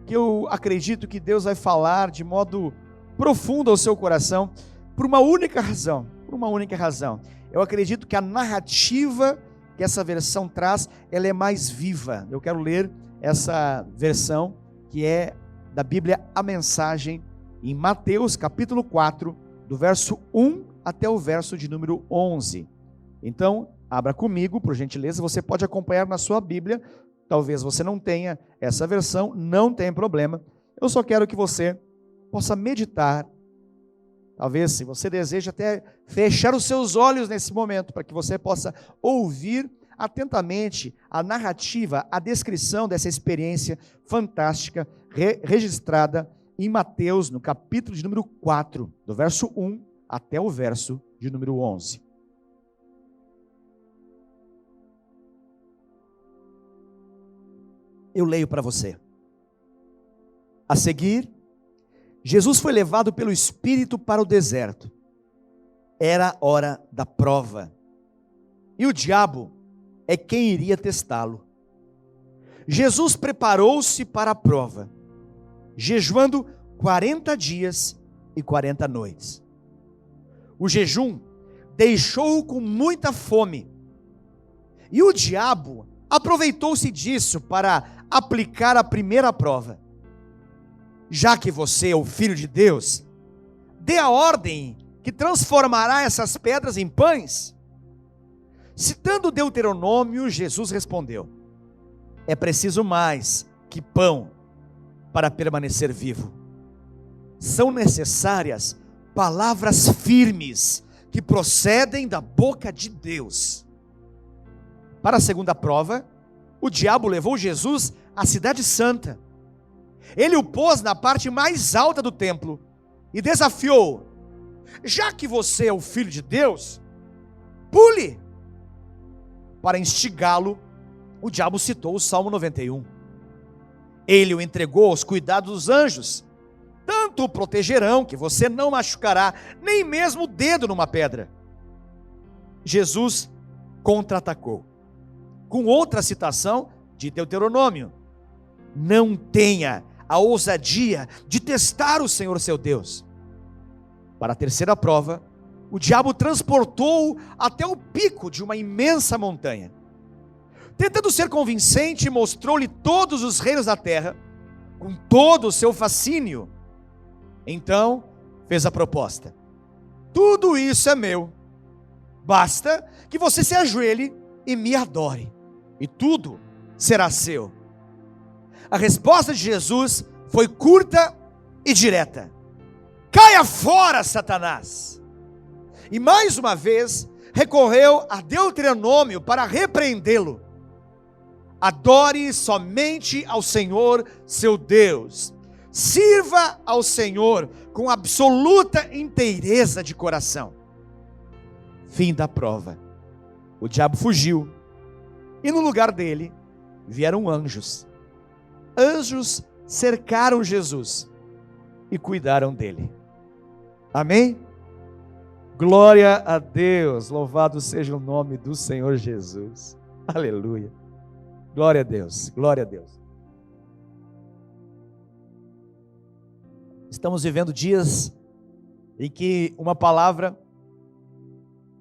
que eu acredito que Deus vai falar de modo profundo ao seu coração, por uma única razão. Por uma única razão. Eu acredito que a narrativa que essa versão traz, ela é mais viva. Eu quero ler essa versão, que é da Bíblia A Mensagem, em Mateus capítulo 4, do verso 1 até o verso de número 11. Então, abra comigo, por gentileza, você pode acompanhar na sua Bíblia. Talvez você não tenha essa versão, não tem problema. Eu só quero que você possa meditar. Talvez, se você deseja, até fechar os seus olhos nesse momento, para que você possa ouvir atentamente a narrativa, a descrição dessa experiência fantástica, registrada em Mateus, no capítulo de número 4, do verso 1 até o verso de número 11. Eu leio para você. A seguir, Jesus foi levado pelo Espírito para o deserto. Era a hora da prova. E o diabo é quem iria testá-lo. Jesus preparou-se para a prova, jejuando 40 dias e 40 noites. O jejum deixou-o com muita fome. E o diabo aproveitou-se disso para aplicar a primeira prova. Já que você é o Filho de Deus, dê a ordem que transformará essas pedras em pães. Citando Deuteronômio, Jesus respondeu: é preciso mais que pão para permanecer vivo. São necessárias palavras firmes que procedem da boca de Deus. Para a segunda prova, o diabo levou Jesus à cidade santa. Ele o pôs na parte mais alta do templo e desafiou: já que você é o Filho de Deus, pule. Para instigá-lo, o diabo citou o Salmo 91. Ele o entregou aos cuidados dos anjos. Tanto o protegerão que você não machucará nem mesmo o dedo numa pedra. Jesus contra-atacou com outra citação de Deuteronômio: não tenha a ousadia de testar o Senhor seu Deus. Para a terceira prova, o diabo transportou-o até o pico de uma imensa montanha. Tentando ser convincente, mostrou-lhe todos os reinos da terra, com todo o seu fascínio. Então, fez a proposta: tudo isso é meu, basta que você se ajoelhe e me adore, e tudo será seu. A resposta de Jesus foi curta e direta: caia fora, Satanás! E mais uma vez recorreu a Deuteronômio para repreendê-lo. Adore somente ao Senhor seu Deus. Sirva ao Senhor com absoluta inteireza de coração. Fim da prova. O diabo fugiu, e no lugar dele vieram anjos. Anjos cercaram Jesus e cuidaram dele. Amém? Glória a Deus, louvado seja o nome do Senhor Jesus. Aleluia. Glória a Deus, glória a Deus. Estamos vivendo dias em que uma palavra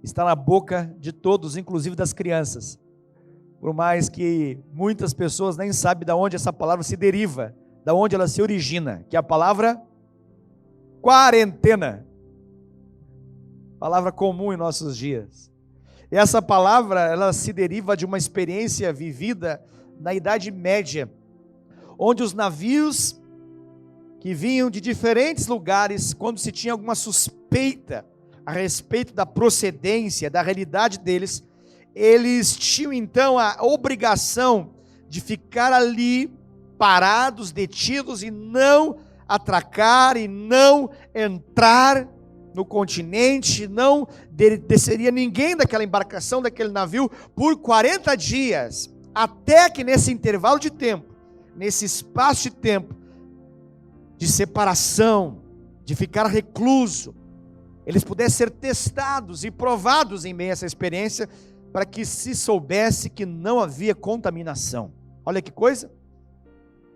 está na boca de todos, inclusive das crianças. Por mais que muitas pessoas nem sabem de onde essa palavra se deriva, de onde ela se origina, que é a palavra quarentena. Palavra comum em nossos dias. E essa palavra, ela se deriva de uma experiência vivida na Idade Média, onde os navios que vinham de diferentes lugares, quando se tinha alguma suspeita a respeito da procedência, da realidade deles, eles tinham então a obrigação de ficar ali parados, detidos, e não atracar e não entrar no continente, não desceria ninguém daquela embarcação, daquele navio, por 40 dias, até que nesse intervalo de tempo, nesse espaço de tempo, de separação, de ficar recluso, eles pudessem ser testados e provados em meio a essa experiência, para que se soubesse que não havia contaminação. Olha que coisa!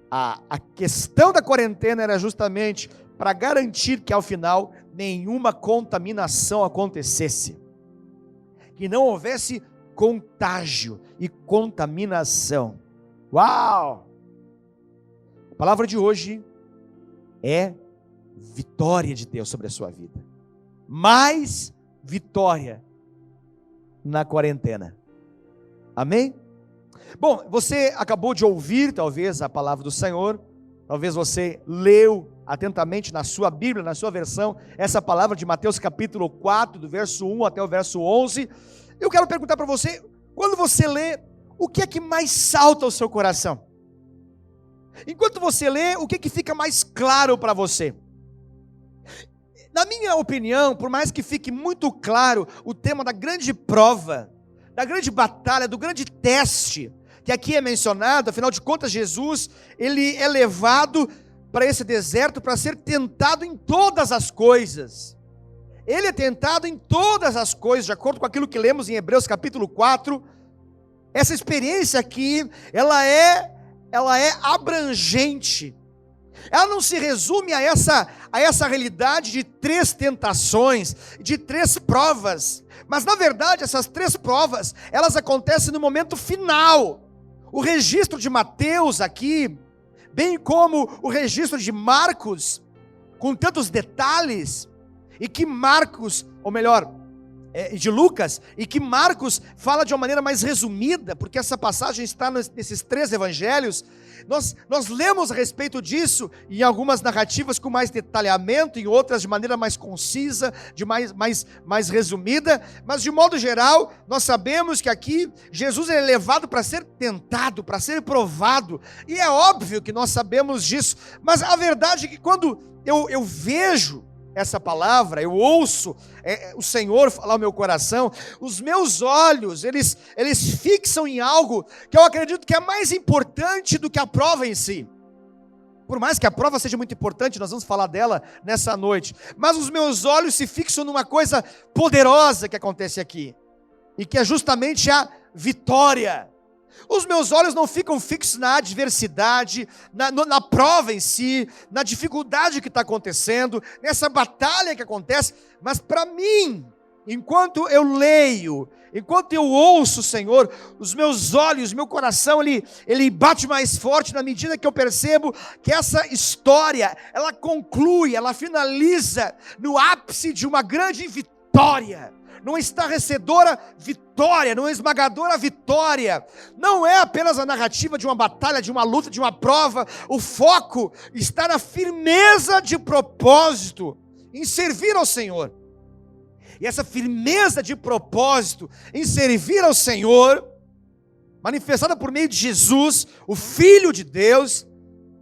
A questão da quarentena era justamente para garantir que ao final nenhuma contaminação acontecesse, que não houvesse contágio e contaminação. Uau! A palavra de hoje é vitória de Deus sobre a sua vida. Mais vitória na quarentena. Amém? Bom, você acabou de ouvir talvez a palavra do Senhor, talvez você leu atentamente na sua Bíblia, na sua versão, essa palavra de Mateus capítulo 4, do verso 1 até o verso 11. Eu quero perguntar para você, quando você lê, o que é que mais salta ao seu coração? Enquanto você lê, o que é que fica mais claro para você? Na minha opinião, por mais que fique muito claro o tema da grande prova, da grande batalha, do grande teste, que aqui é mencionado, afinal de contas Jesus, ele é levado para esse deserto para ser tentado em todas as coisas. Ele é tentado em todas as coisas, de acordo com aquilo que lemos em Hebreus capítulo 4. Essa experiência aqui, ela é abrangente. Ela não se resume a essa realidade de 3 tentações, de 3 provas. Mas na verdade essas 3 provas, elas acontecem no momento final. O registro de Mateus aqui, bem como o registro de Marcos, com tantos detalhes, e que Marcos, ou melhor, de Lucas, e que Marcos fala de uma maneira mais resumida, porque essa passagem está nesses 3 evangelhos. Nós lemos a respeito disso em algumas narrativas com mais detalhamento, em outras de maneira mais concisa, de mais resumida, mas de modo geral, nós sabemos que aqui Jesus é levado para ser tentado, para ser provado, e é óbvio que nós sabemos disso, mas a verdade é que quando eu vejo essa palavra, eu ouço o Senhor falar ao meu coração, os meus olhos, eles fixam em algo que eu acredito que é mais importante do que a prova em si. Por mais que a prova seja muito importante, nós vamos falar dela nessa noite, mas os meus olhos se fixam numa coisa poderosa que acontece aqui, e que é justamente a vitória. Os meus olhos não ficam fixos na adversidade, na prova em si, na dificuldade que está acontecendo, nessa batalha que acontece, mas para mim, enquanto eu leio, enquanto eu ouço o Senhor, os meus olhos, meu coração, ele bate mais forte na medida que eu percebo que essa história, ela conclui, ela finaliza no ápice de uma grande vitória, numa estarrecedora vitória, numa esmagadora vitória. Não é apenas a narrativa de uma batalha, de uma luta, de uma prova. O foco está na firmeza de propósito em servir ao Senhor. E essa firmeza de propósito em servir ao Senhor, manifestada por meio de Jesus, o Filho de Deus,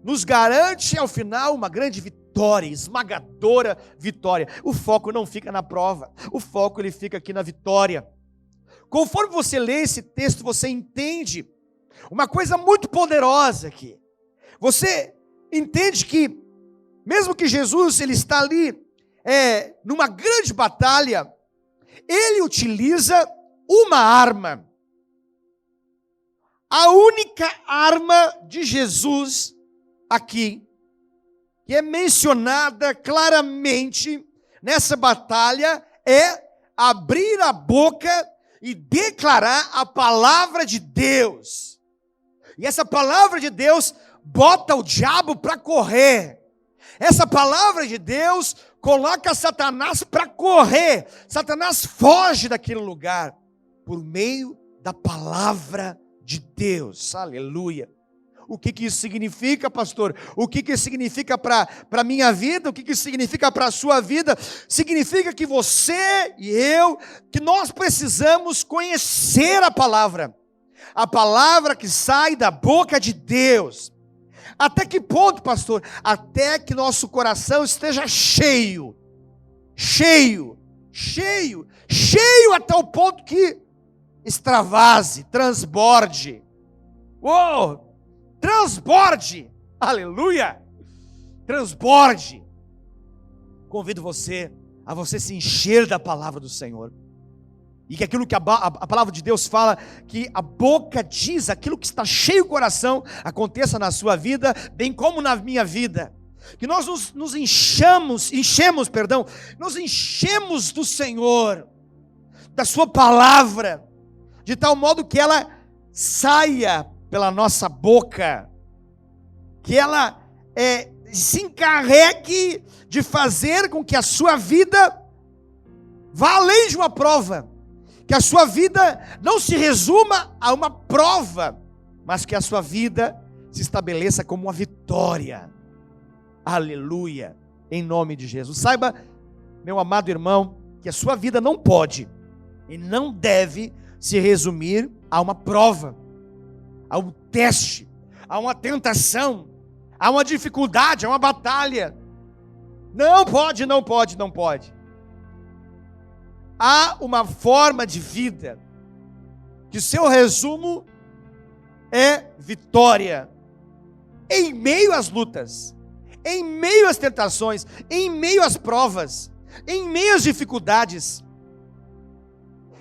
nos garante ao final uma grande vitória, esmagadora vitória. O foco não fica na prova, o foco ele fica aqui na vitória. Conforme você lê esse texto, você entende uma coisa muito poderosa aqui. Você entende que, mesmo que Jesus ele está ali numa grande batalha, ele utiliza uma arma. A única arma de Jesus aqui, que é mencionada claramente nessa batalha, é abrir a boca e declarar a palavra de Deus. E essa palavra de Deus bota o diabo para correr. Essa palavra de Deus coloca Satanás para correr. Satanás foge daquele lugar por meio da palavra de Deus. Aleluia. O que isso significa, pastor? O que isso significa para a minha vida? O que isso significa para a sua vida? Significa que você e eu, que nós precisamos conhecer a palavra que sai da boca de Deus. Até que ponto, pastor? Até que nosso coração esteja cheio até o ponto que extravase, transborde. Uou! Transborde, aleluia, transborde. Convido você a você se encher da palavra do Senhor. E que aquilo que a palavra de Deus fala, que a boca diz, aquilo que está cheio o coração, aconteça na sua vida, bem como na minha vida. Que nós nos enchemos do Senhor, da sua palavra, de tal modo que ela saia pela nossa boca, que ela se encarregue de fazer com que a sua vida vá além de uma prova, que a sua vida não se resuma a uma prova, mas que a sua vida se estabeleça como uma vitória. Aleluia, em nome de Jesus. Saiba, meu amado irmão, que a sua vida não pode e não deve se resumir a uma prova, a um teste, a uma tentação, a uma dificuldade, a uma batalha. Não pode. Há uma forma de vida que seu resumo é vitória, em meio às lutas, em meio às tentações, em meio às provas, em meio às dificuldades.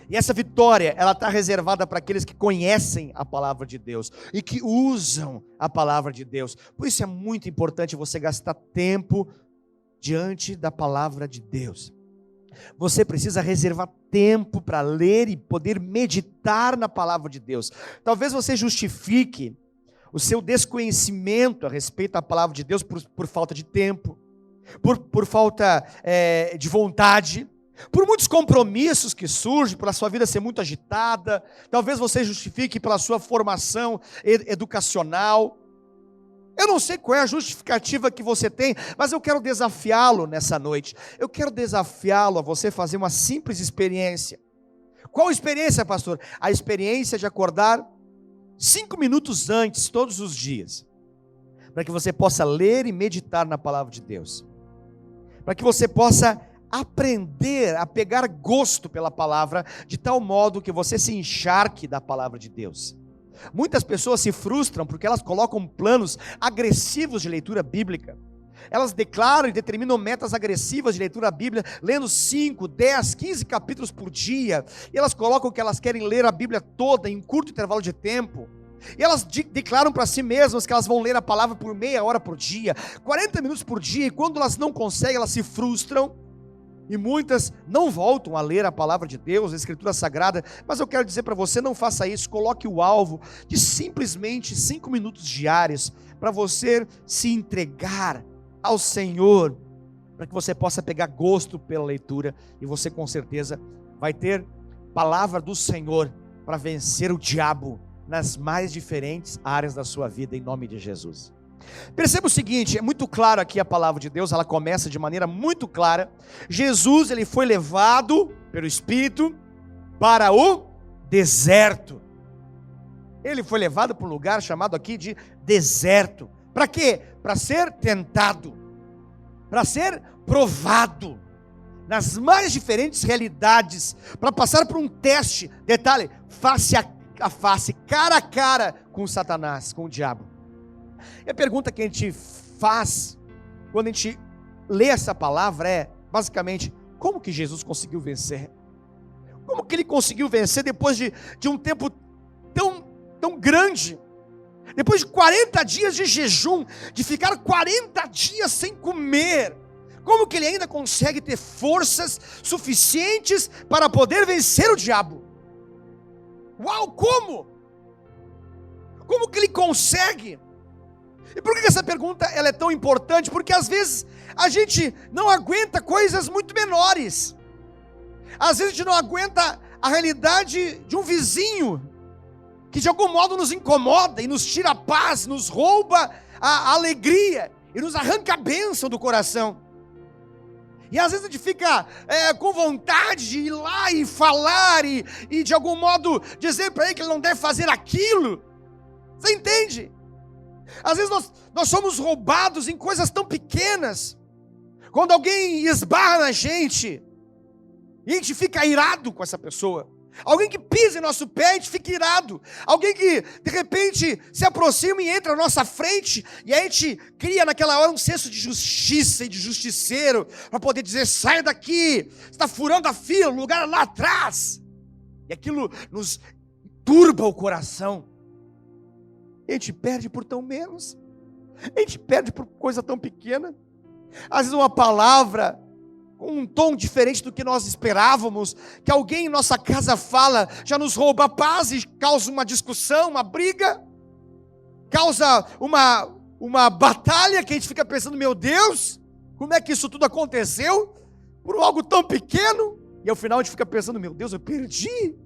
E essa vitória, ela está reservada para aqueles que conhecem a palavra de Deus e que usam a palavra de Deus. Por isso é muito importante você gastar tempo diante da palavra de Deus. Você precisa reservar tempo para ler e poder meditar na palavra de Deus. Talvez você justifique o seu desconhecimento a respeito da palavra de Deus por falta de tempo, por falta de vontade, por muitos compromissos que surgem, pela sua vida ser muito agitada. Talvez você justifique pela sua formação educacional. Eu não sei qual é a justificativa que você tem, mas eu quero desafiá-lo nessa noite. Eu quero desafiá-lo a você fazer uma simples experiência. Qual experiência, pastor? A experiência de acordar 5 minutos antes, todos os dias, para que você possa ler e meditar na palavra de Deus, para que você possa aprender a pegar gosto pela palavra, de tal modo que você se encharque da palavra de Deus. Muitas pessoas se frustram porque elas colocam planos agressivos de leitura bíblica. Elas declaram e determinam metas agressivas de leitura bíblica, lendo 5, 10, 15 capítulos por dia. E elas colocam que elas querem ler a Bíblia toda em um curto intervalo de tempo. E elas declaram para si mesmas que elas vão ler a palavra por meia hora por dia, 40 minutos por dia. E quando elas não conseguem, elas se frustram. E muitas não voltam a ler a palavra de Deus, a Escritura Sagrada. Mas eu quero dizer para você, não faça isso. Coloque o alvo de simplesmente 5 minutos diários, para você se entregar ao Senhor, para que você possa pegar gosto pela leitura, e você com certeza vai ter palavra do Senhor para vencer o diabo nas mais diferentes áreas da sua vida, em nome de Jesus. Perceba o seguinte, é muito claro aqui a palavra de Deus, ela começa de maneira muito clara. Jesus, ele foi levado pelo Espírito para o deserto. Ele foi levado para um lugar chamado aqui de deserto. Para quê? Para ser tentado, para ser provado nas mais diferentes realidades, para passar por um teste, detalhe, face a face, cara a cara com Satanás, com o diabo. E a pergunta que a gente faz quando a gente lê essa palavra é, basicamente, como que Jesus conseguiu vencer? Como que ele conseguiu vencer depois de um tempo tão grande? Depois de 40 dias de jejum, de ficar 40 dias sem comer, como que ele ainda consegue ter forças suficientes para poder vencer o diabo? Uau, como? Como que ele consegue? E por que essa pergunta ela é tão importante? Porque às vezes a gente não aguenta coisas muito menores. Às vezes a gente não aguenta a realidade de um vizinho que de algum modo nos incomoda e nos tira a paz, nos rouba a alegria e nos arranca a bênção do coração. E às vezes a gente fica com vontade de ir lá e falar e de algum modo dizer para ele que ele não deve fazer aquilo. Você entende? Às vezes nós somos roubados em coisas tão pequenas. Quando alguém esbarra na gente, e a gente fica irado com essa pessoa. Alguém que pisa em nosso pé, a gente fica irado. Alguém que de repente se aproxima e entra na nossa frente, e a gente cria naquela hora um senso de justiça e de justiceiro, para poder dizer, sai daqui, você está furando a fila, o lugar é lá atrás. E aquilo nos turba o coração. A gente perde por tão menos. A gente perde por coisa tão pequena. Às vezes uma palavra com um tom diferente do que nós esperávamos, que alguém em nossa casa fala, já nos rouba a paz e causa uma discussão, uma briga, causa uma batalha que a gente fica pensando, meu Deus, como é que isso tudo aconteceu? Por algo tão pequeno. E ao final a gente fica pensando, meu Deus, eu perdi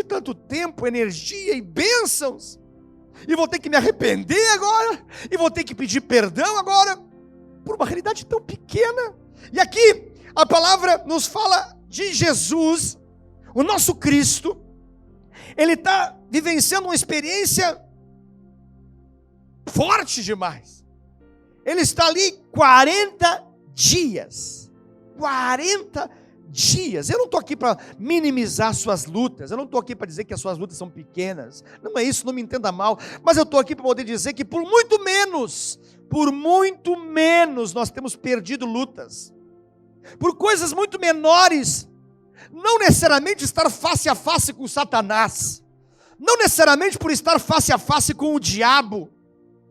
tanto tempo, energia e bênçãos, e vou ter que me arrepender agora, e vou ter que pedir perdão agora, por uma realidade tão pequena. E aqui a palavra nos fala de Jesus, o nosso Cristo. Ele está vivenciando uma experiência forte demais. Ele está ali 40 dias. 40 dias. Eu não estou aqui para minimizar suas lutas. Eu não estou aqui para dizer que as suas lutas são pequenas. Não é isso, não me entenda mal. Mas eu estou aqui para poder dizer que por muito menos nós temos perdido lutas. Por coisas muito menores. Não necessariamente estar face a face com Satanás. Não necessariamente por estar face a face com o diabo.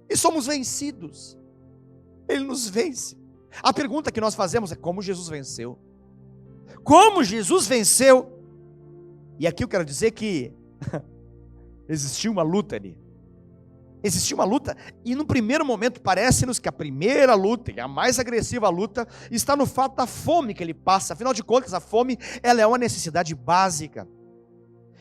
E somos vencidos. Ele nos vence. A pergunta que nós fazemos é como Jesus venceu. Como Jesus venceu? E aqui eu quero dizer que existiu uma luta ali. Existiu uma luta, e no primeiro momento parece-nos que a primeira luta, e a mais agressiva luta, está no fato da fome que ele passa. Afinal de contas, a fome, ela é uma necessidade básica.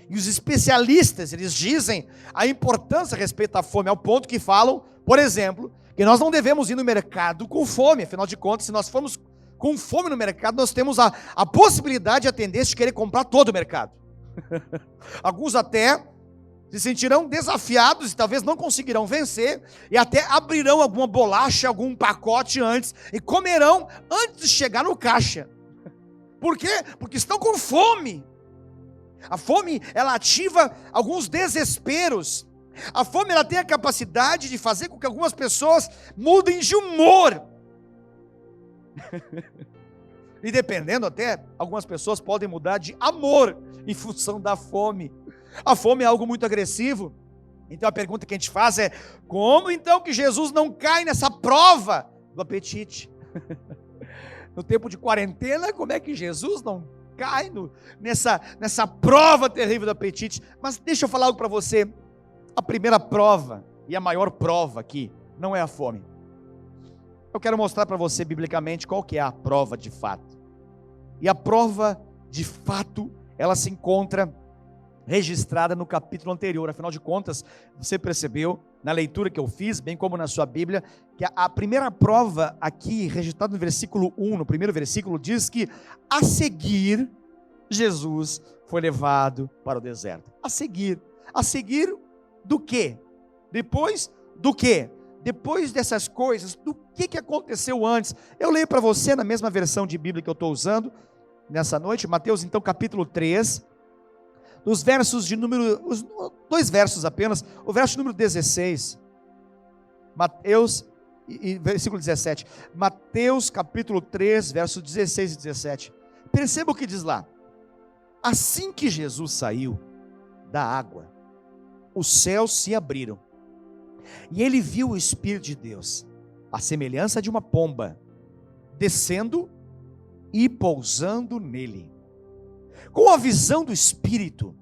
E os especialistas, eles dizem a importância a respeito da fome, ao ponto que falam, por exemplo, que nós não devemos ir no mercado com fome. Afinal de contas, se nós formos com fome no mercado, nós temos a possibilidade, a tendência de querer comprar todo o mercado. Alguns até se sentirão desafiados e talvez não conseguirão vencer, e até abrirão alguma bolacha, algum pacote antes, e comerão antes de chegar no caixa. Por quê? Porque estão com fome. A fome, ela ativa alguns desesperos. A fome, ela tem a capacidade de fazer com que algumas pessoas mudem de humor. E dependendo até, algumas pessoas podem mudar de amor em função da fome. A fome é algo muito agressivo. Então a pergunta que a gente faz é: como então que Jesus não cai nessa prova do apetite? No tempo de quarentena, como é que Jesus não cai nessa prova terrível do apetite? Mas deixa eu falar algo para você. A primeira prova e a maior prova aqui não é a fome. Eu quero mostrar para você biblicamente qual que é a prova de fato. E a prova de fato, ela se encontra registrada no capítulo anterior. Afinal de contas, você percebeu na leitura que eu fiz, bem como na sua Bíblia, que a primeira prova aqui, registrada no versículo 1, no primeiro versículo, diz que a seguir, Jesus foi levado para o deserto. A seguir do quê? Depois do quê? Depois dessas coisas, do que aconteceu antes? Eu leio para você na mesma versão de Bíblia que eu estou usando nessa noite, Mateus então capítulo 3, os versos de número, os 2 versos apenas, o verso número 16, Mateus, e versículo 17, Mateus capítulo 3, versos 16 e 17, perceba o que diz lá: assim que Jesus saiu da água, os céus se abriram, e ele viu o Espírito de Deus, a semelhança de uma pomba, descendo e pousando nele. Com a visão do Espírito,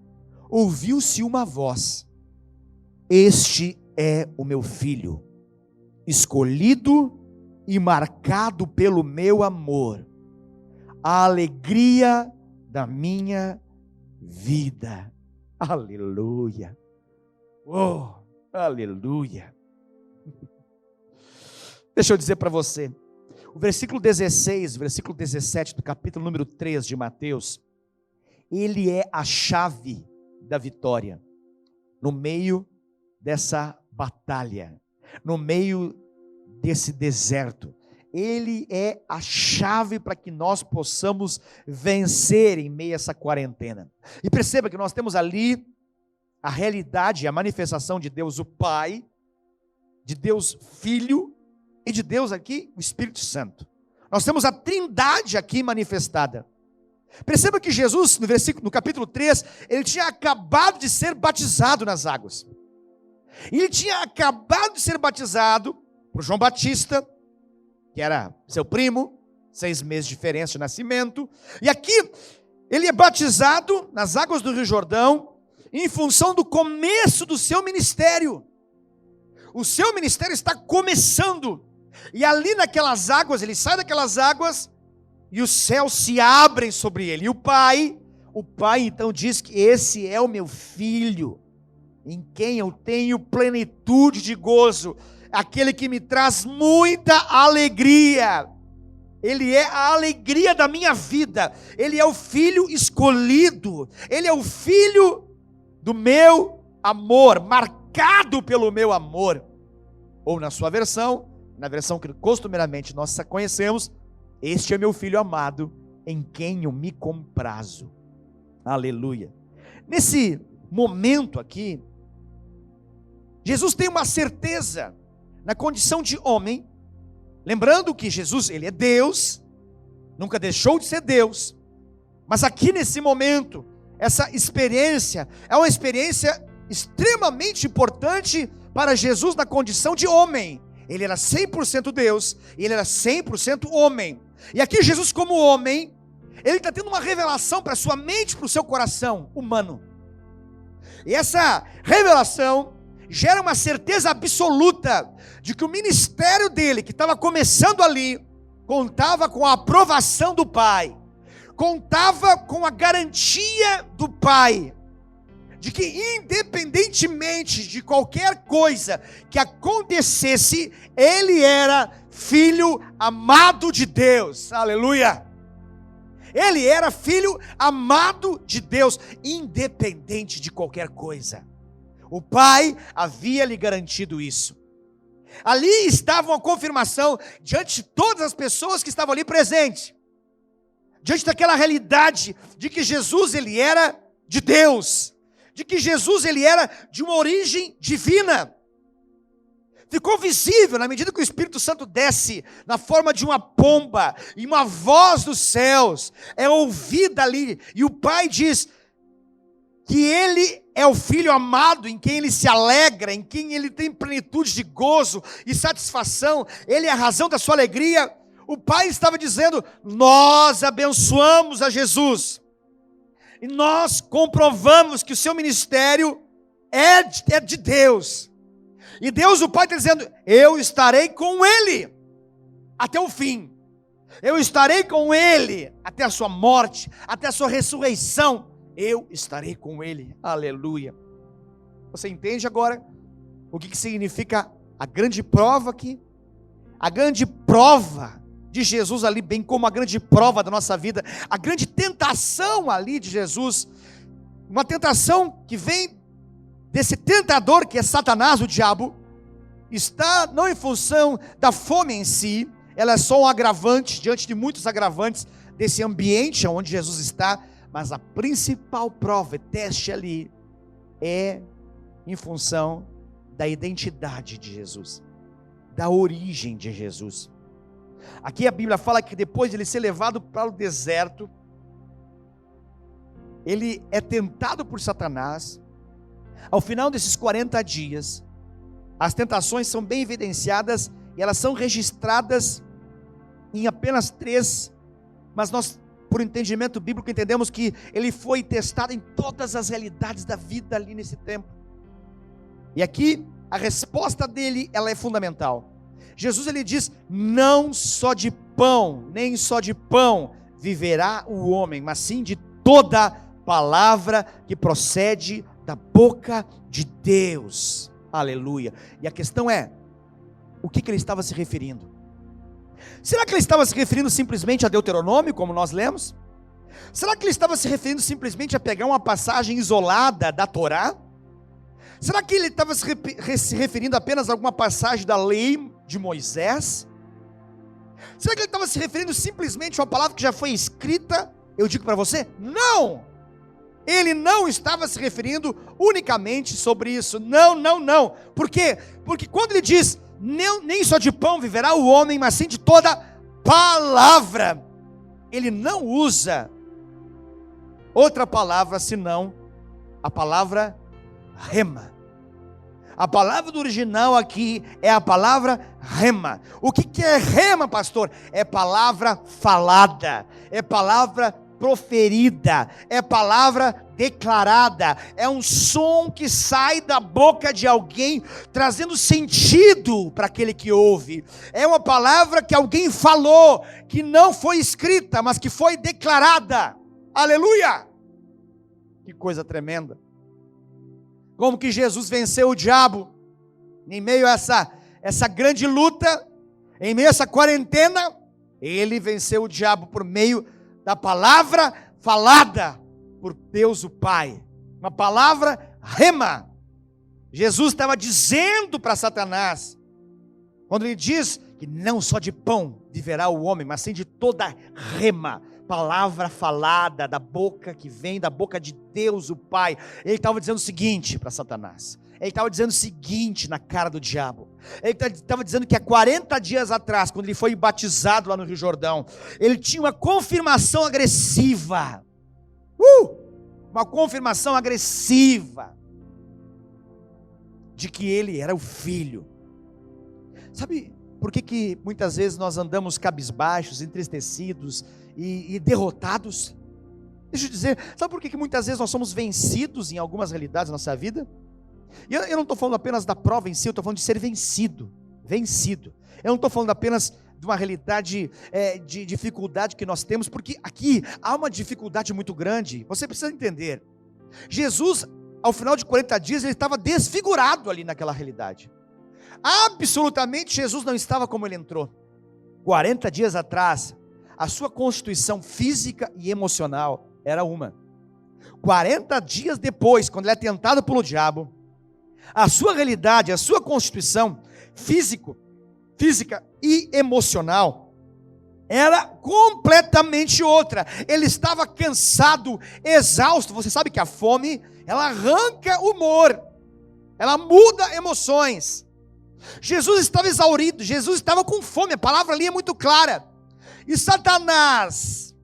ouviu-se uma voz: este é o meu filho, escolhido e marcado pelo meu amor, a alegria da minha vida. Aleluia. Oh, aleluia. Deixa eu dizer para você, o versículo 16, versículo 17 do capítulo número 3 de Mateus, ele é a chave da vitória, no meio dessa batalha, no meio desse deserto. Ele é a chave para que nós possamos vencer em meio a essa quarentena. E perceba que nós temos ali a realidade, a manifestação de Deus o Pai, de Deus Filho e de Deus aqui o Espírito Santo. Nós temos a Trindade aqui manifestada. Perceba que Jesus, no capítulo 3, ele tinha acabado de ser batizado nas águas. Ele tinha acabado de ser batizado por João Batista, que era seu primo, 6 meses de diferença de nascimento. E aqui, ele é batizado nas águas do Rio Jordão, em função do começo do seu ministério. O seu ministério está começando. E ali naquelas águas, ele sai daquelas águas, e os céus se abrem sobre ele. E o pai então diz que esse é o meu filho, em quem eu tenho plenitude de gozo, aquele que me traz muita alegria. Ele é a alegria da minha vida. Ele é o filho escolhido. Ele é o filho do meu amor, marcado pelo meu amor. Ou na sua versão, na versão que costumeiramente nós conhecemos, este é meu filho amado, em quem eu me comprazo. Aleluia. Nesse momento aqui, Jesus tem uma certeza na condição de homem, lembrando que Jesus, ele é Deus, nunca deixou de ser Deus, mas aqui nesse momento, essa experiência é uma experiência extremamente importante para Jesus na condição de homem. Ele era 100% Deus, e ele era 100% homem. E aqui Jesus, como homem, ele está tendo uma revelação para a sua mente, para o seu coração humano. E essa revelação gera uma certeza absoluta de que o ministério dele, que estava começando ali, contava com a aprovação do Pai, contava com a garantia do Pai, de que independentemente de qualquer coisa que acontecesse, ele era filho amado de Deus. Aleluia! Ele era filho amado de Deus, independente de qualquer coisa. O Pai havia lhe garantido isso. Ali estava uma confirmação diante de todas as pessoas que estavam ali presentes, diante daquela realidade de que Jesus, ele era de Deus, de que Jesus, ele era de uma origem divina. Ficou visível na medida que o Espírito Santo desce na forma de uma pomba, e uma voz dos céus é ouvida ali, e o Pai diz que ele é o Filho amado, em quem ele se alegra, em quem ele tem plenitude de gozo e satisfação, ele é a razão da sua alegria. O Pai estava dizendo: nós abençoamos a Jesus, e nós comprovamos que o seu ministério é de Deus. E Deus, o Pai, está dizendo: eu estarei com ele até o fim. Eu estarei com ele até a sua morte, até a sua ressurreição. Eu estarei com ele. Aleluia. Você entende agora o que significa a grande prova aqui? A grande prova de Jesus ali, bem como a grande prova da nossa vida, a grande tentação ali de Jesus, uma tentação que vem desse tentador que é Satanás, o diabo, está não em função da fome em si, ela é só um agravante diante de muitos agravantes desse ambiente onde Jesus está, mas a principal prova e teste ali é em função da identidade de Jesus, da origem de Jesus. Aqui a Bíblia fala que depois de ele ser levado para o deserto, ele é tentado por Satanás. Ao final desses 40 dias, as tentações são bem evidenciadas e elas são registradas em apenas 3, mas nós, por entendimento bíblico, entendemos que ele foi testado em todas as realidades da vida ali nesse tempo. E aqui a resposta dele, ela é fundamental. Jesus, ele diz: não só de pão, nem só de pão viverá o homem, mas sim de toda palavra que procede da boca de Deus. Aleluia. E a questão é, o que ele estava se referindo? Será que ele estava se referindo simplesmente a Deuteronômio, como nós lemos? Será que ele estava se referindo simplesmente a pegar uma passagem isolada da Torá? Será que ele estava se referindo apenas a alguma passagem da lei de Moisés? Será que ele estava se referindo simplesmente a uma palavra que já foi escrita? Eu digo para você, não! Ele não estava se referindo unicamente sobre isso. Não, não, não. Por quê? Porque quando ele diz, nem só de pão viverá o homem, mas sim de toda palavra, ele não usa outra palavra senão a palavra rema. A palavra do original aqui é a palavra rema. O que é rema, pastor? É palavra falada, é palavra proferida, é palavra declarada, é um som que sai da boca de alguém, trazendo sentido para aquele que ouve. É uma palavra que alguém falou, que não foi escrita, mas que foi declarada. Aleluia! Que coisa tremenda. Como que Jesus venceu o diabo em meio a essa grande luta, em meio a essa quarentena? Ele venceu o diabo por meio da palavra falada por Deus o Pai, uma palavra rema. Jesus estava dizendo para Satanás, quando ele diz que não só de pão viverá o homem, mas sim de toda rema, palavra falada da boca que vem da boca de Deus o Pai. Ele estava dizendo o seguinte para Satanás, ele estava dizendo o seguinte na cara do diabo, ele estava dizendo que há 40 dias atrás, quando ele foi batizado lá no Rio Jordão, ele tinha uma confirmação agressiva, uma confirmação agressiva, de que ele era o filho. Sabe por que muitas vezes nós andamos cabisbaixos, entristecidos e derrotados? Deixa eu dizer, sabe por que muitas vezes nós somos vencidos em algumas realidades da nossa vida? E eu não estou falando apenas da prova em si, eu estou falando de ser vencido. Eu não estou falando apenas de uma realidade de dificuldade que nós temos, porque aqui há uma dificuldade muito grande. Você precisa entender, Jesus, ao final de 40 dias, ele estava desfigurado ali naquela realidade. Absolutamente Jesus não estava como ele entrou. 40 dias atrás, a sua constituição física e emocional era uma. 40 dias depois, quando ele é tentado pelo diabo, a sua realidade, a sua constituição física e emocional era completamente outra. Ele estava cansado, exausto. Você sabe que a fome, ela arranca o humor, ela muda emoções. Jesus estava exaurido, Jesus estava com fome, a palavra ali é muito clara. E Satanás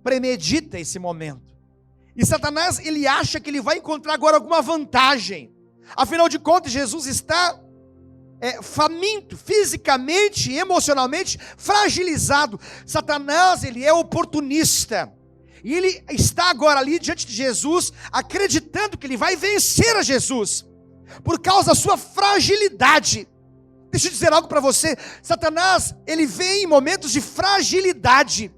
premedita esse momento. E Satanás, ele acha que ele vai encontrar agora alguma vantagem. Afinal de contas, Jesus está faminto, fisicamente e emocionalmente fragilizado. Satanás, ele é oportunista. E ele está agora ali diante de Jesus, acreditando que ele vai vencer a Jesus, por causa da sua fragilidade. Deixa eu dizer algo para você. Satanás, ele vem em momentos de fragilidade.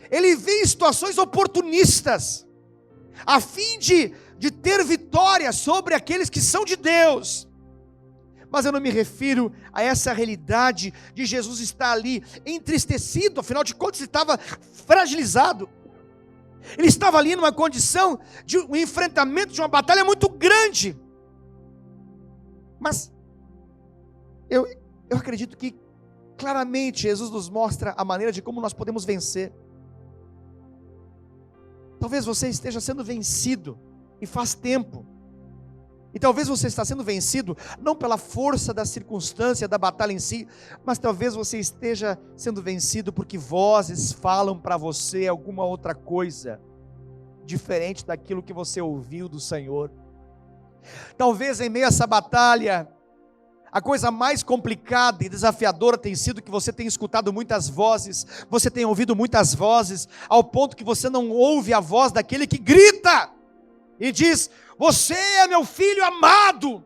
Ele vem em situações oportunistas, a fim de ter vitória sobre aqueles que são de Deus. Mas eu não me refiro a essa realidade de Jesus estar ali entristecido. Afinal de contas, ele estava fragilizado. Ele estava ali numa condição de um enfrentamento, de uma batalha muito grande. Mas eu acredito que claramente Jesus nos mostra a maneira de como nós podemos vencer. Talvez você esteja sendo vencido e faz tempo. E talvez você está sendo vencido não pela força da circunstância, da batalha em si, mas talvez você esteja sendo vencido porque vozes falam para você alguma outra coisa diferente daquilo que você ouviu do Senhor. Talvez em meio a essa batalha, a coisa mais complicada e desafiadora tem sido que você tem escutado muitas vozes, você tem ouvido muitas vozes, ao ponto que você não ouve a voz daquele que grita e diz: você é meu filho amado,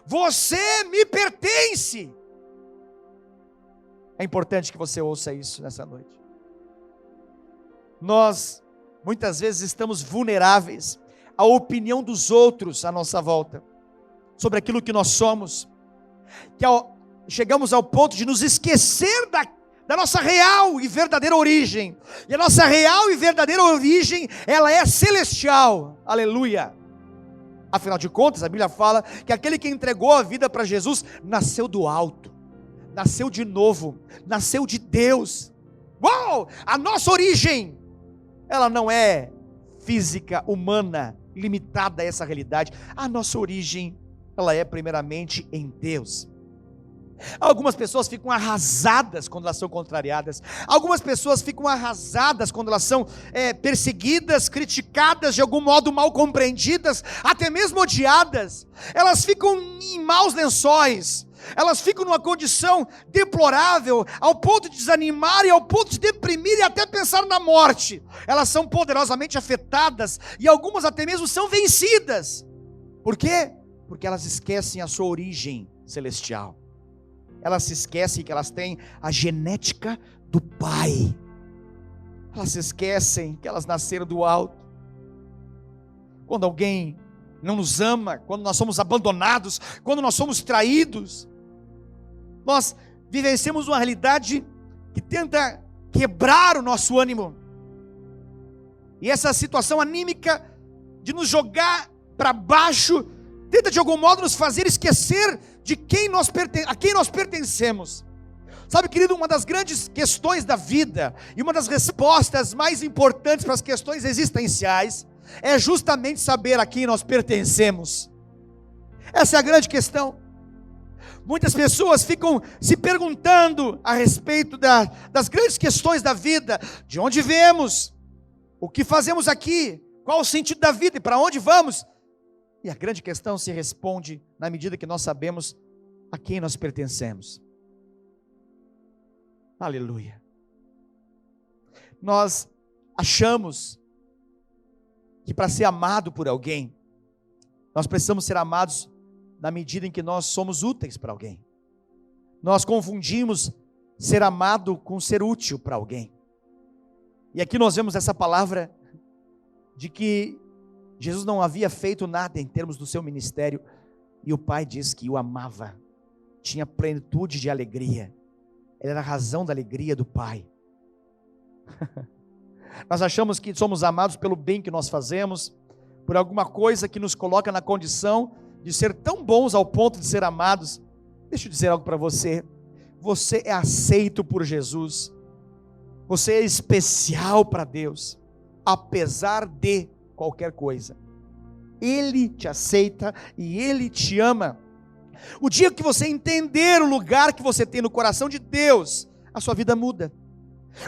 você me pertence. É importante que você ouça isso nessa noite. Nós muitas vezes estamos vulneráveis à opinião dos outros à nossa volta, sobre aquilo que nós somos, que chegamos ao ponto de nos esquecer da nossa real e verdadeira origem. E a nossa real e verdadeira origem, ela é celestial. Aleluia. Afinal de contas, a Bíblia fala que aquele que entregou a vida para Jesus nasceu do alto, nasceu de novo, nasceu de Deus. Uau! A nossa origem, ela não é física, humana, limitada a essa realidade. A nossa origem, ela é primeiramente em Deus. Algumas pessoas ficam arrasadas quando elas são contrariadas. Algumas pessoas ficam arrasadas quando elas são perseguidas, criticadas, de algum modo mal compreendidas, até mesmo odiadas. Elas ficam em maus lençóis. Elas ficam numa condição deplorável, ao ponto de desanimar e ao ponto de deprimir e até pensar na morte. Elas são poderosamente afetadas e algumas até mesmo são vencidas. Por quê? Porque elas esquecem a sua origem celestial. Elas se esquecem que elas têm a genética do Pai. Elas se esquecem que elas nasceram do alto. Quando alguém não nos ama, quando nós somos abandonados, quando nós somos traídos, nós vivenciamos uma realidade que tenta quebrar o nosso ânimo. E essa situação anímica de nos jogar para baixo tenta de algum modo nos fazer esquecer de a quem nós pertencemos. Sabe, querido, uma das grandes questões da vida e uma das respostas mais importantes para as questões existenciais é justamente saber a quem nós pertencemos. Essa é a grande questão. Muitas pessoas ficam se perguntando a respeito das grandes questões da vida: de onde viemos, o que fazemos aqui, qual o sentido da vida e para onde vamos. E a grande questão se responde na medida que nós sabemos a quem nós pertencemos. Aleluia. Nós achamos que para ser amado por alguém, nós precisamos ser amados na medida em que nós somos úteis para alguém. Nós confundimos ser amado com ser útil para alguém. E aqui nós vemos essa palavra de que Jesus não havia feito nada em termos do seu ministério, e o Pai diz que o amava, tinha plenitude de alegria, ele era a razão da alegria do Pai. Nós achamos que somos amados pelo bem que nós fazemos, por alguma coisa que nos coloca na condição de ser tão bons ao ponto de ser amados. Deixa eu dizer algo para você: você é aceito por Jesus, você é especial para Deus, apesar de qualquer coisa. Ele te aceita e Ele te ama. O dia que você entender o lugar que você tem no coração de Deus, a sua vida muda.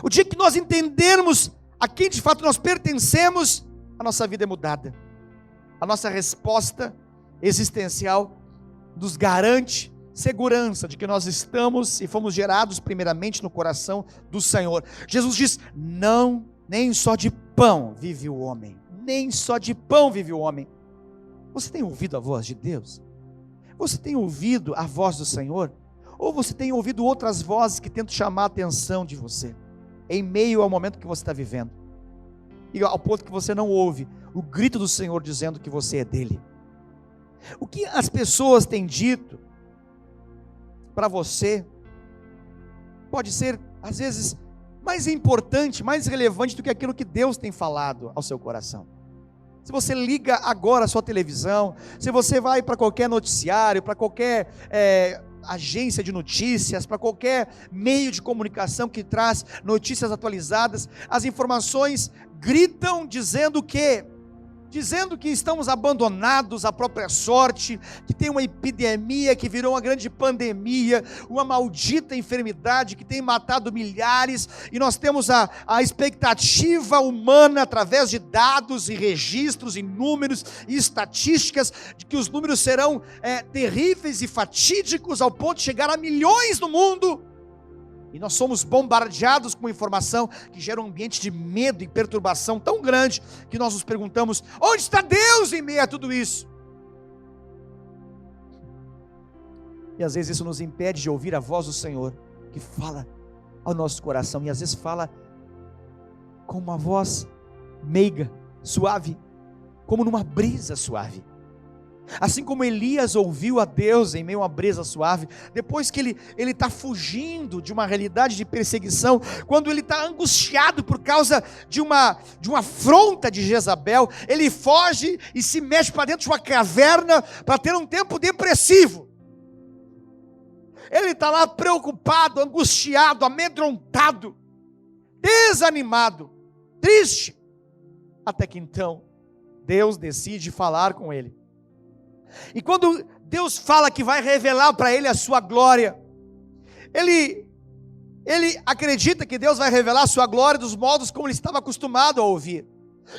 O dia que nós entendermos a quem de fato nós pertencemos, a nossa vida é mudada. A nossa resposta existencial nos garante segurança de que nós estamos e fomos gerados primeiramente no coração do Senhor. Jesus diz: não, nem só de pão vive o homem. Nem só de pão vive o homem. Você tem ouvido a voz de Deus? Você tem ouvido a voz do Senhor? Ou você tem ouvido outras vozes que tentam chamar a atenção de você, em meio ao momento que você está vivendo, e ao ponto que você não ouve o grito do Senhor dizendo que você é dele? O que as pessoas têm dito para você pode ser, às vezes, mais importante, mais relevante do que aquilo que Deus tem falado ao seu coração. Se você liga agora a sua televisão, se você vai para qualquer noticiário, para qualquer agência de notícias, para qualquer meio de comunicação que traz notícias atualizadas, as informações gritam dizendo que estamos abandonados à própria sorte, que tem uma epidemia que virou uma grande pandemia, uma maldita enfermidade que tem matado milhares, e nós temos a expectativa humana, através de dados e registros e números e estatísticas, de que os números serão terríveis e fatídicos ao ponto de chegar a milhões no mundo. E nós somos bombardeados com informação que gera um ambiente de medo e perturbação tão grande, que nós nos perguntamos: onde está Deus em meio a tudo isso? E às vezes isso nos impede de ouvir a voz do Senhor, que fala ao nosso coração, e às vezes fala com uma voz meiga, suave, como numa brisa suave. Assim como Elias ouviu a Deus em meio a uma brisa suave, depois que ele está fugindo de uma realidade de perseguição, quando ele está angustiado por causa de uma afronta de Jezabel, ele foge e se mexe para dentro de uma caverna para ter um tempo depressivo. Ele está lá preocupado, angustiado, amedrontado, desanimado, triste, até que então Deus decide falar com ele. E quando Deus fala que vai revelar para ele a sua glória, ele acredita que Deus vai revelar a sua glória dos modos como ele estava acostumado a ouvir.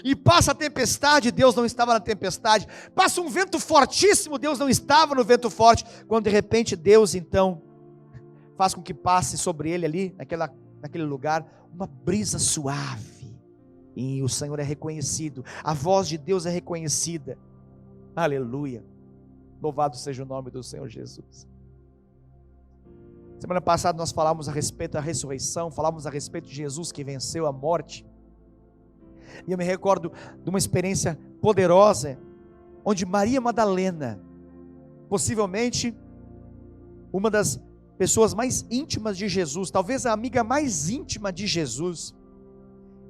E passa a tempestade, Deus não estava na tempestade. Passa um vento fortíssimo, Deus não estava no vento forte. Quando de repente Deus então faz com que passe sobre ele ali, naquele lugar, uma brisa suave. E o Senhor é reconhecido, a voz de Deus é reconhecida. Aleluia. Louvado seja o nome do Senhor Jesus. Semana passada nós falamos a respeito da ressurreição, falamos a respeito de Jesus que venceu a morte. E eu me recordo de uma experiência poderosa, onde Maria Madalena, possivelmente uma das pessoas mais íntimas de Jesus, talvez a amiga mais íntima de Jesus,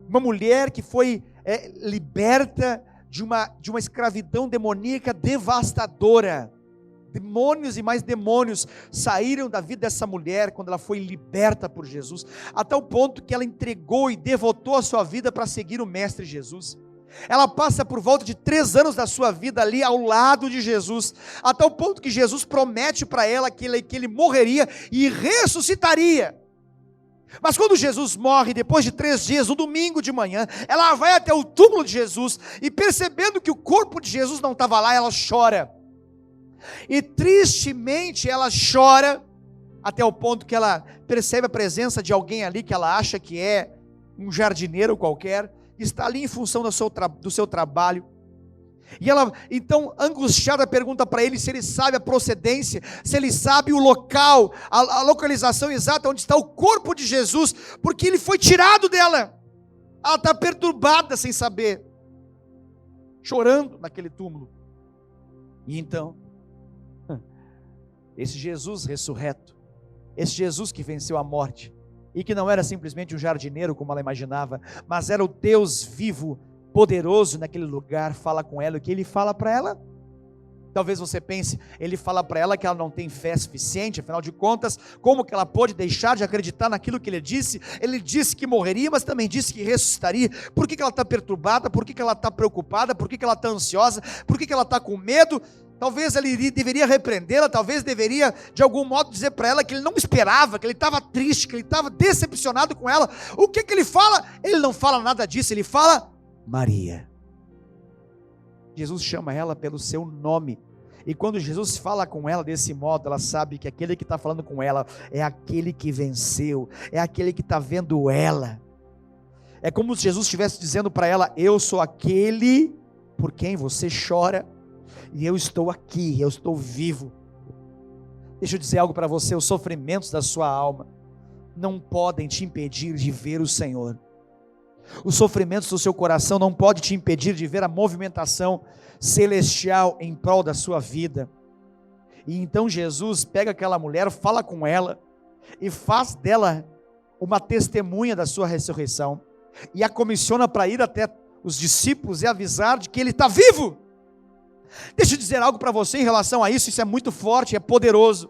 uma mulher que foi liberta de uma escravidão demoníaca devastadora. Demônios e mais demônios saíram da vida dessa mulher quando ela foi liberta por Jesus, a tal ponto que ela entregou e devotou a sua vida para seguir o Mestre Jesus. Ela passa por volta de 3 anos da sua vida ali ao lado de Jesus, a tal ponto que Jesus promete para ela que ele morreria e ressuscitaria. Mas quando Jesus morre, depois de 3 dias, no domingo de manhã, ela vai até o túmulo de Jesus e, percebendo que o corpo de Jesus não estava lá, ela chora. E tristemente ela chora, até o ponto que ela percebe a presença de alguém ali que ela acha que é um jardineiro qualquer, que está ali em função do seu trabalho. E ela, então, angustiada, pergunta para ele se ele sabe a procedência, se ele sabe o local, a localização exata onde está o corpo de Jesus, porque ele foi tirado dela. Ela está perturbada sem saber, chorando naquele túmulo. E então, esse Jesus ressurreto, esse Jesus que venceu a morte, e que não era simplesmente um jardineiro como ela imaginava, mas era o Deus vivo, poderoso naquele lugar, fala com ela. O que ele fala para ela? Talvez você pense, ele fala para ela que ela não tem fé suficiente, afinal de contas, como que ela pode deixar de acreditar naquilo que ele disse? Ele disse que morreria, mas também disse que ressuscitaria. Por que ela está perturbada? Por que ela está preocupada? Por que ela está ansiosa? Por que ela está com medo? Talvez ele deveria repreendê-la, talvez deveria de algum modo dizer para ela que ele não esperava, que ele estava triste, que ele estava decepcionado com ela. O que ele fala? Ele não fala nada disso, ele fala Maria. Jesus chama ela pelo seu nome, e quando Jesus fala com ela desse modo, ela sabe que aquele que está falando com ela é aquele que venceu, é aquele que está vendo ela. É como se Jesus estivesse dizendo para ela: eu sou aquele por quem você chora, e eu estou aqui, eu estou vivo. Deixa eu dizer algo para você: os sofrimentos da sua alma não podem te impedir de ver o Senhor. Os sofrimentos do seu coração não podem te impedir de ver a movimentação celestial em prol da sua vida. E então Jesus pega aquela mulher, fala com ela e faz dela uma testemunha da sua ressurreição, e a comissiona para ir até os discípulos e avisar de que ele está vivo. Deixa eu dizer algo para você em relação a isso, isso é muito forte, é poderoso.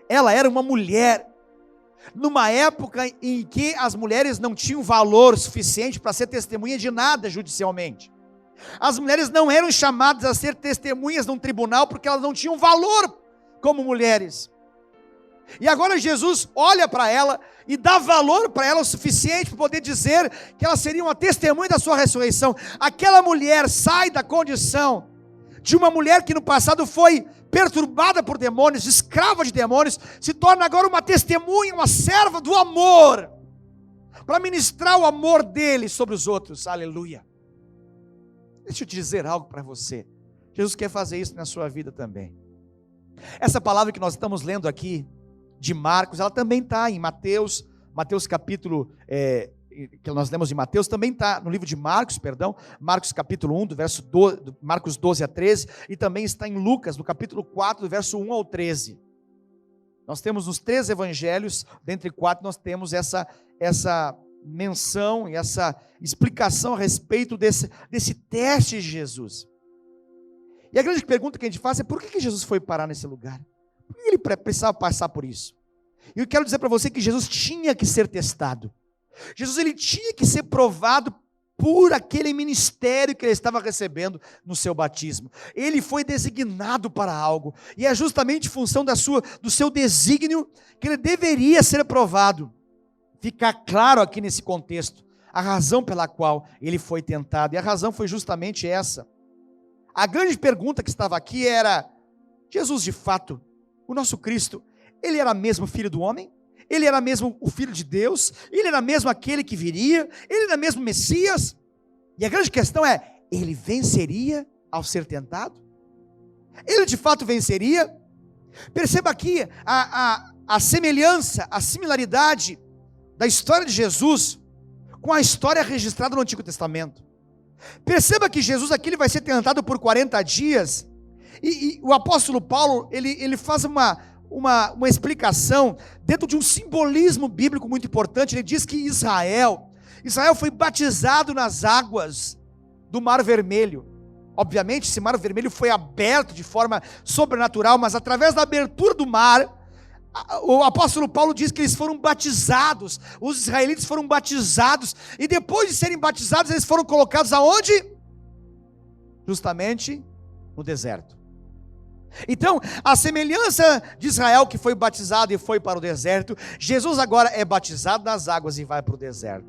Ela era uma mulher, numa época em que as mulheres não tinham valor suficiente para ser testemunha de nada judicialmente. As mulheres não eram chamadas a ser testemunhas num tribunal, porque elas não tinham valor como mulheres. E agora Jesus olha para ela e dá valor para ela o suficiente para poder dizer que ela seria uma testemunha da sua ressurreição. Aquela mulher sai da condição de uma mulher que no passado foi perturbada por demônios, escrava de demônios, se torna agora uma testemunha, uma serva do amor, para ministrar o amor dele sobre os outros. Aleluia. Deixa eu te dizer algo para você, Jesus quer fazer isso na sua vida também. Essa palavra que nós estamos lendo aqui, de Marcos, ela também está em Mateus capítulo, que nós lemos em Mateus, também está no livro de Marcos, Marcos capítulo 1, Marcos 12 a 13, e também está em Lucas, no capítulo 4, do verso 1 ao 13. Nós temos nos 3 evangelhos, dentre 4, nós temos essa menção e essa explicação a respeito desse teste de Jesus. E a grande pergunta que a gente faz é: por que Jesus foi parar nesse lugar? Por que ele precisava passar por isso? E eu quero dizer para você que Jesus tinha que ser testado. Jesus, ele tinha que ser provado por aquele ministério que ele estava recebendo no seu batismo. Ele foi designado para algo, e é justamente em função do seu desígnio que ele deveria ser aprovado. Fica claro aqui nesse contexto a razão pela qual ele foi tentado, e a razão foi justamente essa. A grande pergunta que estava aqui era: Jesus, de fato, o nosso Cristo, ele era mesmo filho do homem? Ele era mesmo o filho de Deus? Ele era mesmo aquele que viria? Ele era mesmo Messias? E a grande questão é: ele venceria ao ser tentado? Ele de fato venceria? Perceba aqui a semelhança, a similaridade da história de Jesus com a história registrada no Antigo Testamento. Perceba que Jesus aqui ele vai ser tentado por 40 dias, e o apóstolo Paulo, ele faz uma explicação dentro de um simbolismo bíblico muito importante. Ele diz que Israel foi batizado nas águas do Mar Vermelho. Obviamente esse Mar Vermelho foi aberto de forma sobrenatural, mas através da abertura do mar, o apóstolo Paulo diz que eles foram batizados, os israelitas foram batizados, e depois de serem batizados, eles foram colocados aonde? Justamente no deserto. Então, a semelhança de Israel que foi batizado e foi para o deserto, Jesus agora é batizado nas águas e vai para o deserto.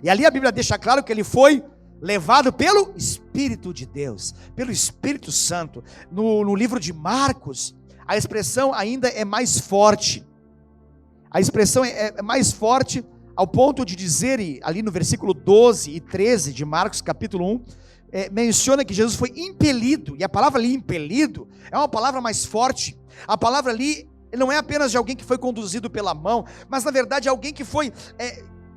E ali a Bíblia deixa claro que ele foi levado pelo Espírito de Deus, pelo Espírito Santo. No livro de Marcos, a expressão ainda é mais forte. A expressão é mais forte ao ponto de dizer, ali no versículo 12 e 13 de Marcos capítulo 1, menciona que Jesus foi impelido, e a palavra ali impelido é uma palavra mais forte. A palavra ali não é apenas de alguém que foi conduzido pela mão, mas na verdade é alguém que foi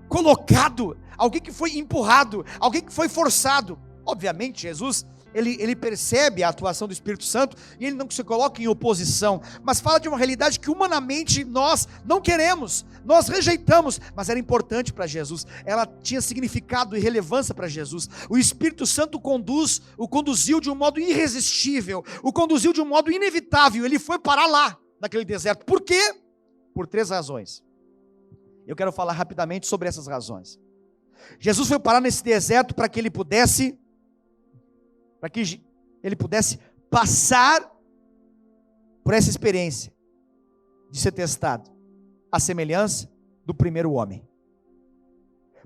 colocado, alguém que foi empurrado, alguém que foi forçado. Obviamente Jesus, ele percebe a atuação do Espírito Santo, e ele não se coloca em oposição, mas fala de uma realidade que humanamente nós não queremos, nós rejeitamos, mas era importante para Jesus, ela tinha significado e relevância para Jesus. O Espírito Santo o conduziu de um modo irresistível, o conduziu de um modo inevitável. Ele foi parar lá, naquele deserto. Por quê? Por 3 razões. Eu quero falar rapidamente sobre essas razões. Jesus foi parar nesse deserto para que ele pudesse passar por essa experiência de ser testado, a semelhança do primeiro homem.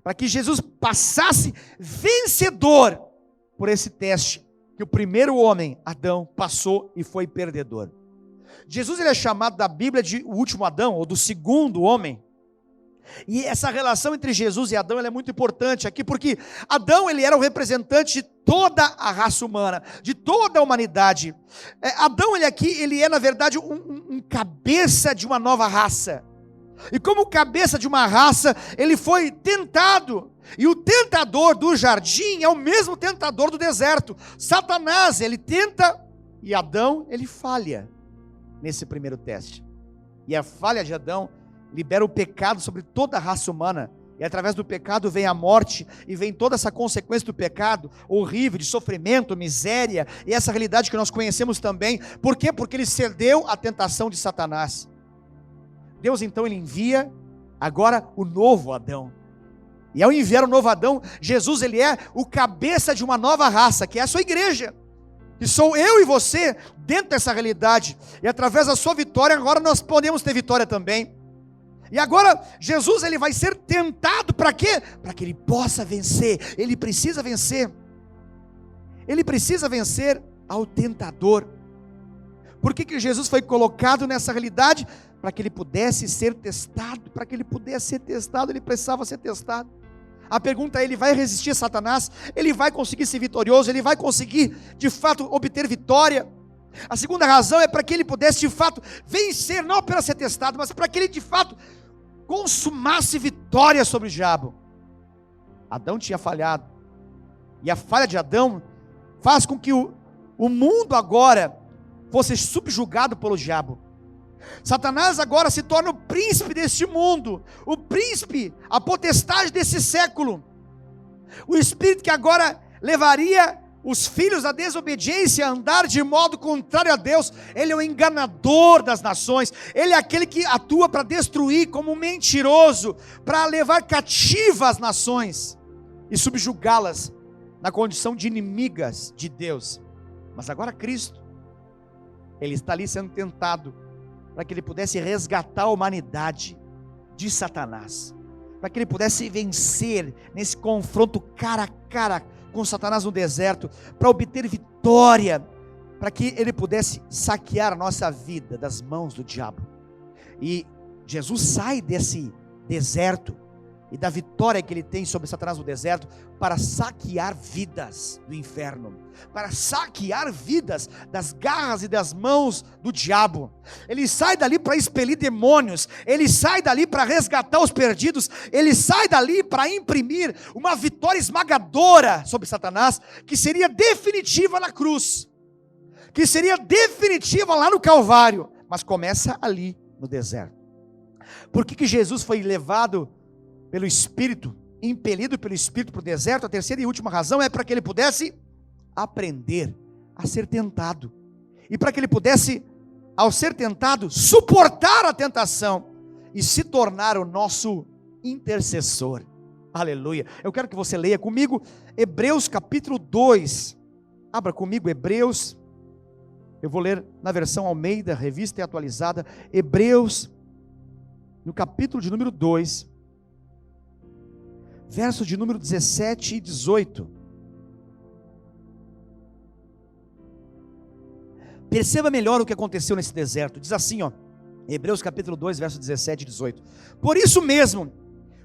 Para que Jesus passasse vencedor por esse teste que o primeiro homem, Adão, passou e foi perdedor. Jesus ele é chamado da Bíblia de o último Adão, ou do segundo homem. E essa relação entre Jesus e Adão ela é muito importante aqui, porque Adão ele era o representante de toda a raça humana, de toda a humanidade. Adão ele é na verdade um cabeça de uma nova raça, e como cabeça de uma raça ele foi tentado, e o tentador do jardim é o mesmo tentador do deserto. Satanás ele tenta, e Adão ele falha nesse primeiro teste, e a falha de Adão libera o pecado sobre toda a raça humana, e através do pecado vem a morte, e vem toda essa consequência do pecado, horrível, de sofrimento, miséria, e essa realidade que nós conhecemos também. Por quê? Porque ele cedeu à tentação de Satanás. Deus então ele envia agora o novo Adão, e ao enviar o novo Adão, Jesus ele é o cabeça de uma nova raça, que é a sua igreja, que sou eu e você, dentro dessa realidade, e através da sua vitória, agora nós podemos ter vitória também. E agora, Jesus ele vai ser tentado para quê? Para que ele possa vencer. Ele precisa vencer. Ele precisa vencer ao tentador. Por que Jesus foi colocado nessa realidade? Para que ele pudesse ser testado. Para que ele pudesse ser testado, ele precisava ser testado. A pergunta é: ele vai resistir a Satanás? Ele vai conseguir ser vitorioso? Ele vai conseguir, de fato, obter vitória? A segunda razão é para que ele pudesse, de fato, vencer, não apenas ser testado, mas para que ele, de fato, consumasse vitória sobre o diabo. Adão tinha falhado, e a falha de Adão faz com que o mundo agora fosse subjugado pelo diabo. Satanás agora se torna o príncipe deste mundo, o príncipe, a potestade desse século, o espírito que agora levaria os filhos da desobediência a andar de modo contrário a Deus. Ele é o enganador das nações, ele é aquele que atua para destruir como um mentiroso, para levar cativa as nações. e subjugá-las na condição de inimigas de Deus. Mas agora Cristo, ele está ali sendo tentado para que ele pudesse resgatar a humanidade de Satanás, para que ele pudesse vencer nesse confronto cara a cara com Satanás no deserto, para obter vitória, para que ele pudesse saquear a nossa vida das mãos do diabo. E Jesus sai desse deserto e da vitória que ele tem sobre Satanás no deserto para saquear vidas do inferno, para saquear vidas das garras e das mãos do diabo. Ele sai dali para expelir demônios, ele sai dali para resgatar os perdidos, ele sai dali para imprimir uma vitória esmagadora sobre Satanás, que seria definitiva na cruz, que seria definitiva lá no Calvário, mas começa ali no deserto. Por que Jesus foi levado pelo Espírito, impelido pelo Espírito para o deserto? A terceira e última razão é para que ele pudesse aprender a ser tentado, e para que ele pudesse, ao ser tentado, suportar a tentação e se tornar o nosso intercessor. Aleluia. Eu quero que você leia comigo Hebreus capítulo 2, abra comigo Hebreus, eu vou ler na versão Almeida, revista e atualizada, Hebreus, no capítulo de número 2, versos de número 17 e 18. Perceba melhor o que aconteceu nesse deserto. Diz assim, Hebreus capítulo 2, versos 17 e 18. Por isso mesmo,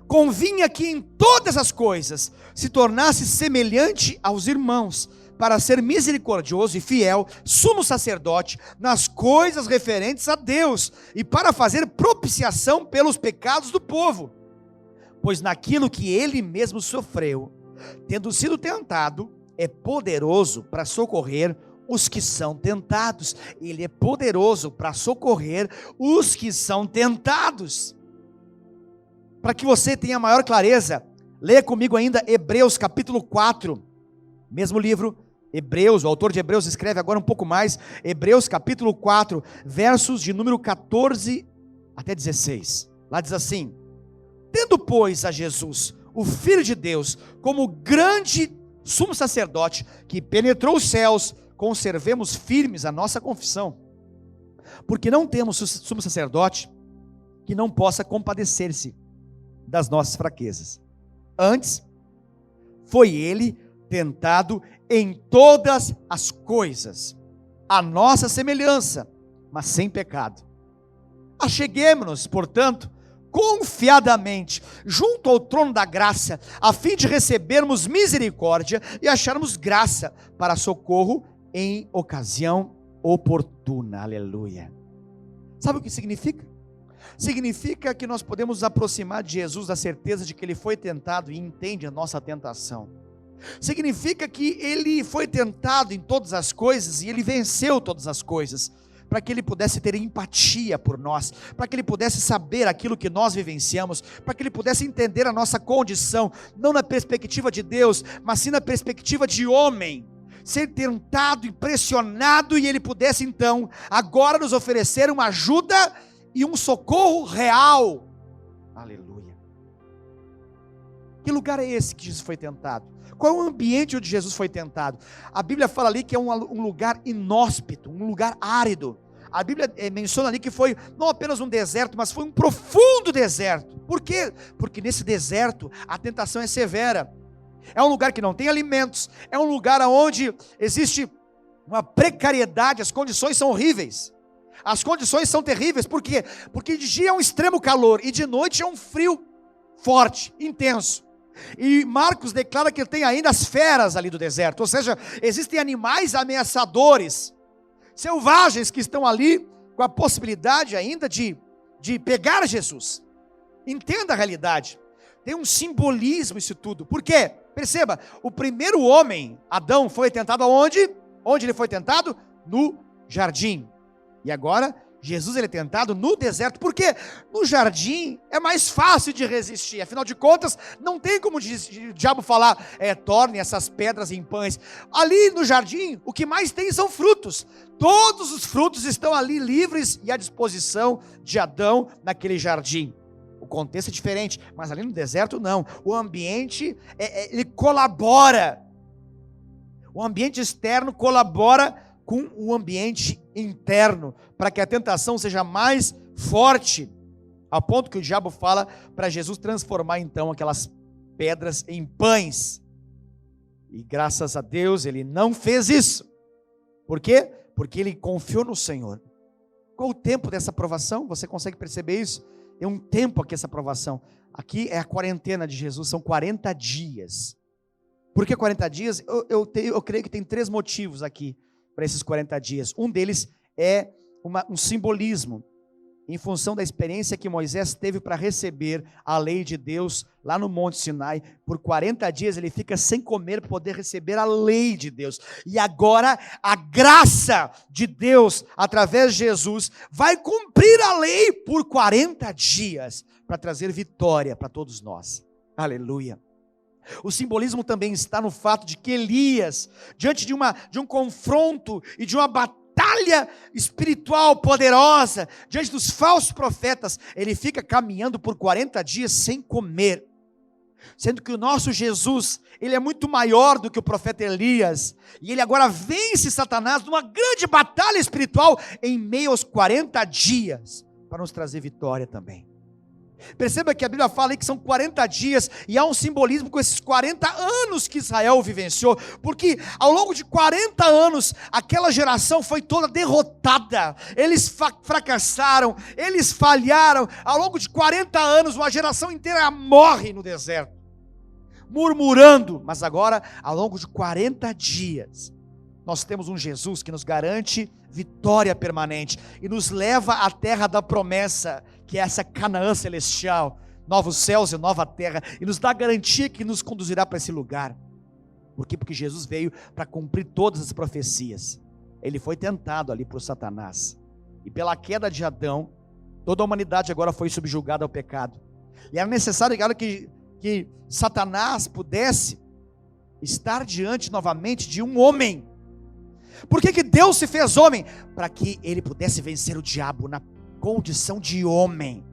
convinha que em todas as coisas se tornasse semelhante aos irmãos, para ser misericordioso e fiel, sumo sacerdote nas coisas referentes a Deus, e para fazer propiciação pelos pecados do povo. Pois naquilo que ele mesmo sofreu, tendo sido tentado, é poderoso para socorrer os que são tentados. Ele é poderoso para socorrer os que são tentados. Para que você tenha maior clareza, leia comigo ainda Hebreus capítulo 4, mesmo livro, Hebreus, o autor de Hebreus escreve agora um pouco mais, Hebreus capítulo 4, versos de número 14 até 16. Lá diz assim: tendo, pois, a Jesus, o Filho de Deus, como grande sumo sacerdote, que penetrou os céus, conservemos firmes a nossa confissão, porque não temos sumo sacerdote que não possa compadecer-se das nossas fraquezas. Antes, foi ele tentado em todas as coisas, a nossa semelhança, mas sem pecado. Acheguemo-nos, portanto, confiadamente junto ao trono da graça, a fim de recebermos misericórdia e acharmos graça para socorro em ocasião oportuna. Aleluia. Sabe o que significa? Significa que nós podemos nos aproximar de Jesus da certeza de que ele foi tentado e entende a nossa tentação. Significa que ele foi tentado em todas as coisas e ele venceu todas as coisas, para que ele pudesse ter empatia por nós, para que ele pudesse saber aquilo que nós vivenciamos, para que ele pudesse entender a nossa condição, não na perspectiva de Deus, mas sim na perspectiva de homem, ser tentado e pressionado, e ele pudesse então agora nos oferecer uma ajuda e um socorro real. Aleluia. Que lugar é esse que Jesus foi tentado? Qual é o ambiente onde Jesus foi tentado? A Bíblia fala ali que é um lugar inóspito, um lugar árido. A Bíblia menciona ali que foi não apenas um deserto, mas foi um profundo deserto. Por quê? Porque nesse deserto a tentação é severa. É um lugar que não tem alimentos, é um lugar onde existe uma precariedade, as condições são horríveis. As condições são terríveis, por quê? Porque de dia é um extremo calor e de noite é um frio forte, intenso. E Marcos declara que tem ainda as feras ali do deserto, ou seja, existem animais ameaçadores, selvagens que estão ali com a possibilidade ainda de pegar Jesus. Entenda a realidade, tem um simbolismo isso tudo. Por quê? Perceba, o primeiro homem, Adão, foi tentado aonde? Onde ele foi tentado? No jardim. E agora, Jesus ele é tentado no deserto. Por quê? No jardim é mais fácil de resistir. Afinal de contas, não tem como o diabo falar, torne essas pedras em pães. Ali no jardim, o que mais tem são frutos. Todos os frutos estão ali livres e à disposição de Adão naquele jardim. contexto é diferente, mas ali no deserto não. O ambiente, ele colabora. O ambiente externo colabora com o ambiente interno, para que a tentação seja mais forte, ao ponto que o diabo fala para Jesus transformar então aquelas pedras em pães. E graças a Deus ele não fez isso. Por quê? Porque ele confiou no Senhor. Qual o tempo dessa provação? Você consegue perceber isso? É um tempo aqui essa provação. Aqui é a quarentena de Jesus, são 40 dias. Por que 40 dias? Eu creio que tem 3 motivos aqui para esses 40 dias. Um deles é um simbolismo, em função da experiência que Moisés teve para receber a lei de Deus lá no Monte Sinai. Por 40 dias ele fica sem comer para poder receber a lei de Deus. E agora a graça de Deus, através de Jesus, vai cumprir a lei por 40 dias, para trazer vitória para todos nós. Aleluia. O simbolismo também está no fato de que Elias, diante de um confronto e de uma batalha espiritual poderosa, diante dos falsos profetas, ele fica caminhando por 40 dias sem comer. Sendo que o nosso Jesus, ele é muito maior do que o profeta Elias, e ele agora vence Satanás numa grande batalha espiritual em meio aos 40 dias, para nos trazer vitória também. Perceba que a Bíblia fala aí que são 40 dias, e há um simbolismo com esses 40 anos que Israel vivenciou, porque ao longo de 40 anos, aquela geração foi toda derrotada, eles fracassaram, eles falharam. Ao longo de 40 anos, uma geração inteira morre no deserto, murmurando. Mas agora, ao longo de 40 dias, nós temos um Jesus que nos garante vitória permanente e nos leva à terra da promessa, que é essa Canaã celestial, novos céus e nova terra, e nos dá garantia que nos conduzirá para esse lugar. Por quê? Porque Jesus veio para cumprir todas as profecias. Ele foi tentado ali por Satanás, e pela queda de Adão, toda a humanidade agora foi subjugada ao pecado, e era necessário que Satanás pudesse estar diante novamente de um homem. Por que Deus se fez homem? Para que ele pudesse vencer o diabo na condição de homem.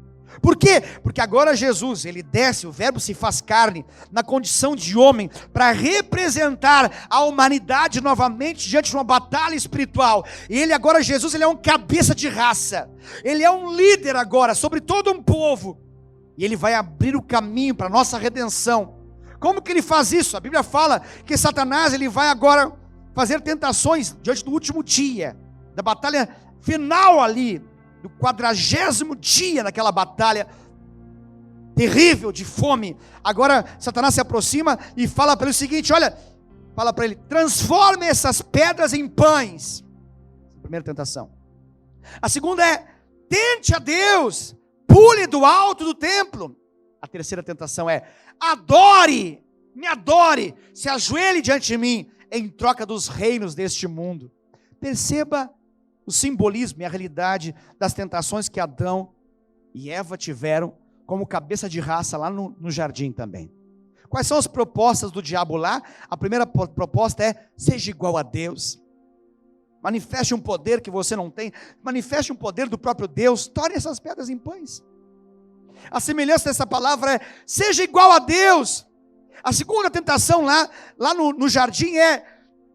Por quê? Porque agora Jesus, ele desce, o verbo se faz carne, na condição de homem, para representar a humanidade novamente diante de uma batalha espiritual. E ele agora, Jesus, ele é um cabeça de raça, ele é um líder agora, sobre todo um povo, e ele vai abrir o caminho para a nossa redenção. Como que ele faz isso? A Bíblia fala que Satanás, ele vai agora fazer tentações diante do último dia, da batalha final ali, do 40º dia daquela batalha terrível de fome. Agora Satanás se aproxima e fala para ele o seguinte, olha, fala para ele, transforme essas pedras em pães. Primeira tentação. A segunda é, tente a Deus, pule do alto do templo. A terceira tentação é, adore, me adore, se ajoelhe diante de mim, em troca dos reinos deste mundo. Perceba o simbolismo e a realidade das tentações que Adão e Eva tiveram como cabeça de raça lá no jardim também. Quais são as propostas do diabo lá? A primeira proposta é, seja igual a Deus, manifeste um poder que você não tem, manifeste um poder do próprio Deus, torne essas pedras em pães. A semelhança dessa palavra é, seja igual a Deus. A segunda tentação lá no jardim é,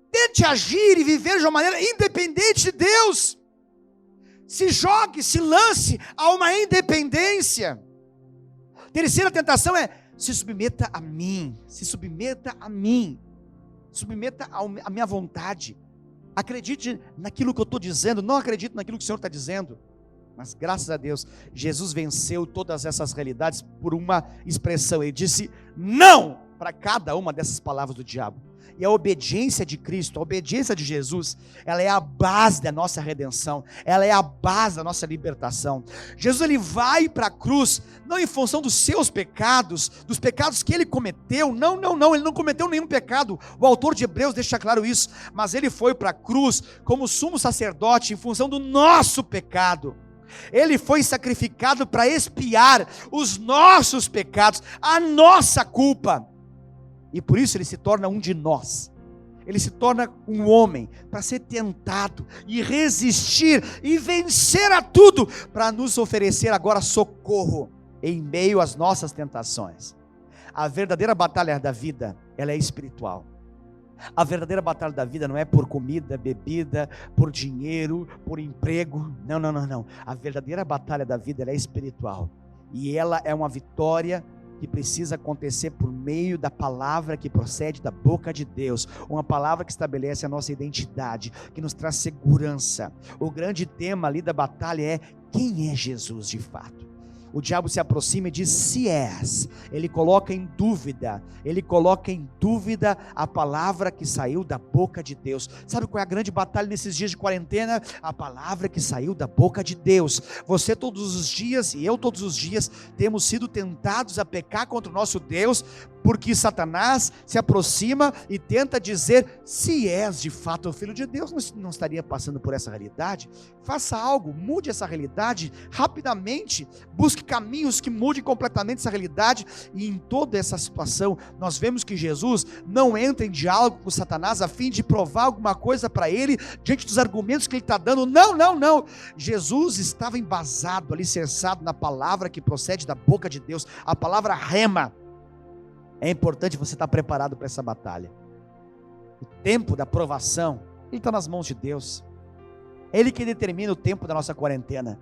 tente agir e viver de uma maneira independente de Deus. Se jogue, se lance a uma independência. Terceira tentação é, se submeta a mim, se submeta a mim, submeta à minha vontade. Acredite naquilo que eu estou dizendo, não acredite naquilo que o Senhor está dizendo. Mas graças a Deus, Jesus venceu todas essas realidades por uma expressão. Ele disse não para cada uma dessas palavras do diabo. E a obediência de Cristo, a obediência de Jesus, ela é a base da nossa redenção, ela é a base da nossa libertação. Jesus, ele vai para a cruz, não em função dos seus pecados, dos pecados que ele cometeu, não, ele não cometeu nenhum pecado, o autor de Hebreus deixa claro isso, mas ele foi para a cruz como sumo sacerdote em função do nosso pecado. Ele foi sacrificado para expiar os nossos pecados, a nossa culpa. E por isso ele se torna um de nós. Ele se torna um homem para ser tentado e resistir e vencer a tudo, para nos oferecer agora socorro. em meio às nossas tentações. A verdadeira batalha da vida, ela é espiritual. A verdadeira batalha da vida não é por comida, bebida, por dinheiro, por emprego. Não. A verdadeira batalha da vida, ela é espiritual. E ela é uma vitória que precisa acontecer por meio da palavra que procede da boca de Deus, uma palavra que estabelece a nossa identidade, que nos traz segurança. O grande tema ali da batalha é: quem é Jesus de fato? O diabo se aproxima e diz: se és. Ele coloca em dúvida a palavra que saiu da boca de Deus. Sabe qual é a grande batalha nesses dias de quarentena? A palavra que saiu da boca de Deus. Você todos os dias e eu todos os dias temos sido tentados a pecar contra o nosso Deus, porque Satanás se aproxima e tenta dizer: se és de fato o Filho de Deus, não estaria passando por essa realidade? Faça algo, mude essa realidade rapidamente, busque caminhos que mudem completamente essa realidade. E em toda essa situação, nós vemos que Jesus não entra em diálogo com Satanás a fim de provar alguma coisa para ele, diante dos argumentos que ele está dando. Não. Jesus estava embasado, alicerçado na palavra que procede da boca de Deus, a palavra rema. É importante você estar preparado para essa batalha. O tempo da provação, ele está nas mãos de Deus. É Ele que determina o tempo da nossa quarentena.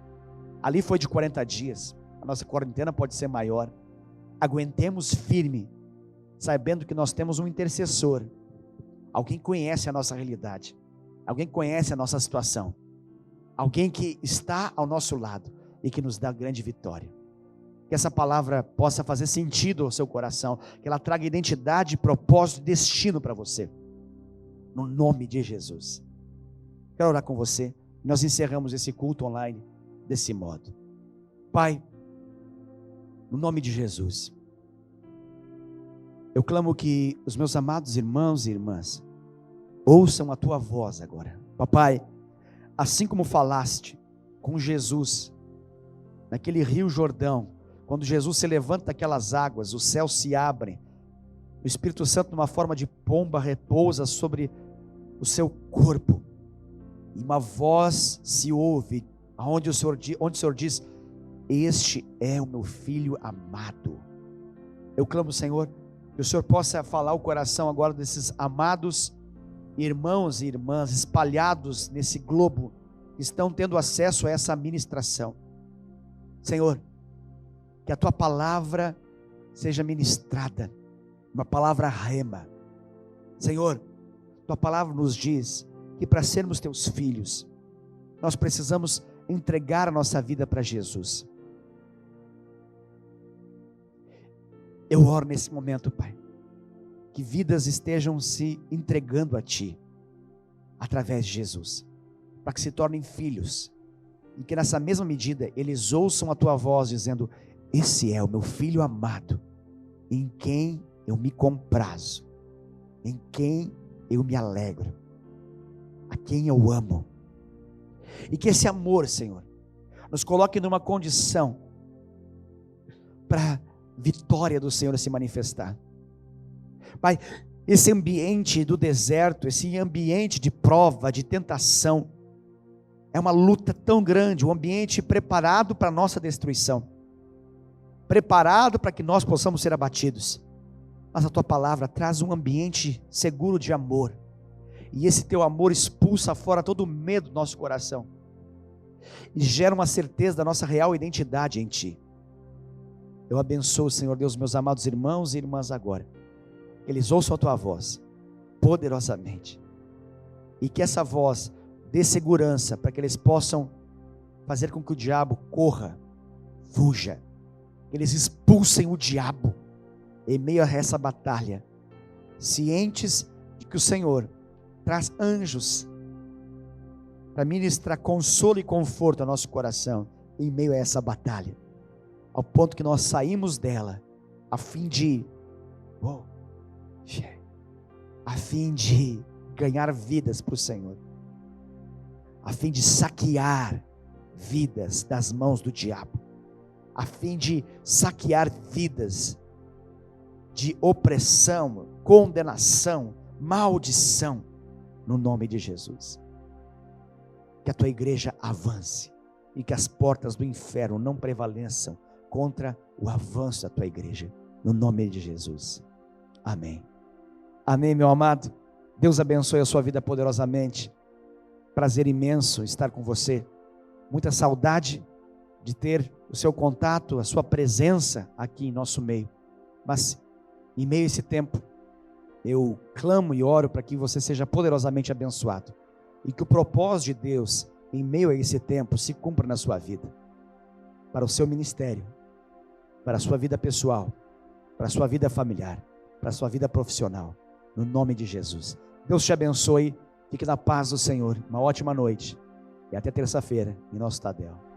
Ali foi de 40 dias. A nossa quarentena pode ser maior. Aguentemos firme, sabendo que nós temos um intercessor. Alguém conhece a nossa realidade. Alguém conhece a nossa situação. Alguém que está ao nosso lado e que nos dá grande vitória. Que essa palavra possa fazer sentido ao seu coração, que ela traga identidade, propósito e destino para você, no nome de Jesus. Quero orar com você. Nós encerramos esse culto online desse modo. Pai, no nome de Jesus, eu clamo que os meus amados irmãos e irmãs ouçam a tua voz agora. Papai, assim como falaste com Jesus naquele rio Jordão, quando Jesus se levanta daquelas águas, os céus se abrem, o Espírito Santo numa forma de pomba repousa sobre o seu corpo, e uma voz se ouve, onde o Senhor diz: este é o meu filho amado. Eu clamo, Senhor, que o Senhor possa falar o coração agora desses amados irmãos e irmãs espalhados nesse globo, que estão tendo acesso a essa ministração. Senhor, que a tua palavra seja ministrada, uma palavra rema. Senhor, tua palavra nos diz que para sermos teus filhos, nós precisamos entregar a nossa vida para Jesus. Eu oro nesse momento, Pai, que vidas estejam se entregando a Ti, através de Jesus, para que se tornem filhos, e que nessa mesma medida, eles ouçam a Tua voz, dizendo: esse é o meu filho amado, em quem eu me comprazo, em quem eu me alegro, a quem eu amo. E que esse amor, Senhor, nos coloque numa condição para a vitória do Senhor se manifestar. Pai, esse ambiente do deserto, esse ambiente de prova, de tentação, é uma luta tão grande, um ambiente preparado para a nossa destruição, preparado para que nós possamos ser abatidos. Mas a tua palavra traz um ambiente seguro de amor, e esse teu amor expulsa fora todo o medo do nosso coração, e gera uma certeza da nossa real identidade em Ti. Eu abençoo, Senhor Deus, meus amados irmãos e irmãs agora, que eles ouçam a Tua voz, poderosamente, e que essa voz dê segurança, para que eles possam fazer com que o diabo corra, fuja, que eles expulsem o diabo, em meio a essa batalha, cientes de que o Senhor traz anjos, para ministrar consolo e conforto ao nosso coração, em meio a essa batalha, ao ponto que nós saímos dela, a fim de ganhar vidas para o Senhor, a fim de saquear vidas das mãos do diabo, a fim de saquear vidas de opressão, condenação, maldição, no nome de Jesus. Que a tua igreja avance e que as portas do inferno não prevaleçam contra o avanço da tua igreja, no nome de Jesus. Amém. Amém, meu amado. Deus abençoe a sua vida poderosamente. Prazer imenso estar com você. Muita saudade de ter o seu contato, a sua presença aqui em nosso meio. Mas em meio a esse tempo, eu clamo e oro para que você seja poderosamente abençoado. E que o propósito de Deus, em meio a esse tempo, se cumpra na sua vida. Para o seu ministério, para a sua vida pessoal, para a sua vida familiar, para a sua vida profissional. No nome de Jesus. Deus te abençoe. Fique na paz do Senhor. Uma ótima noite. E até terça-feira, em nosso Tadel.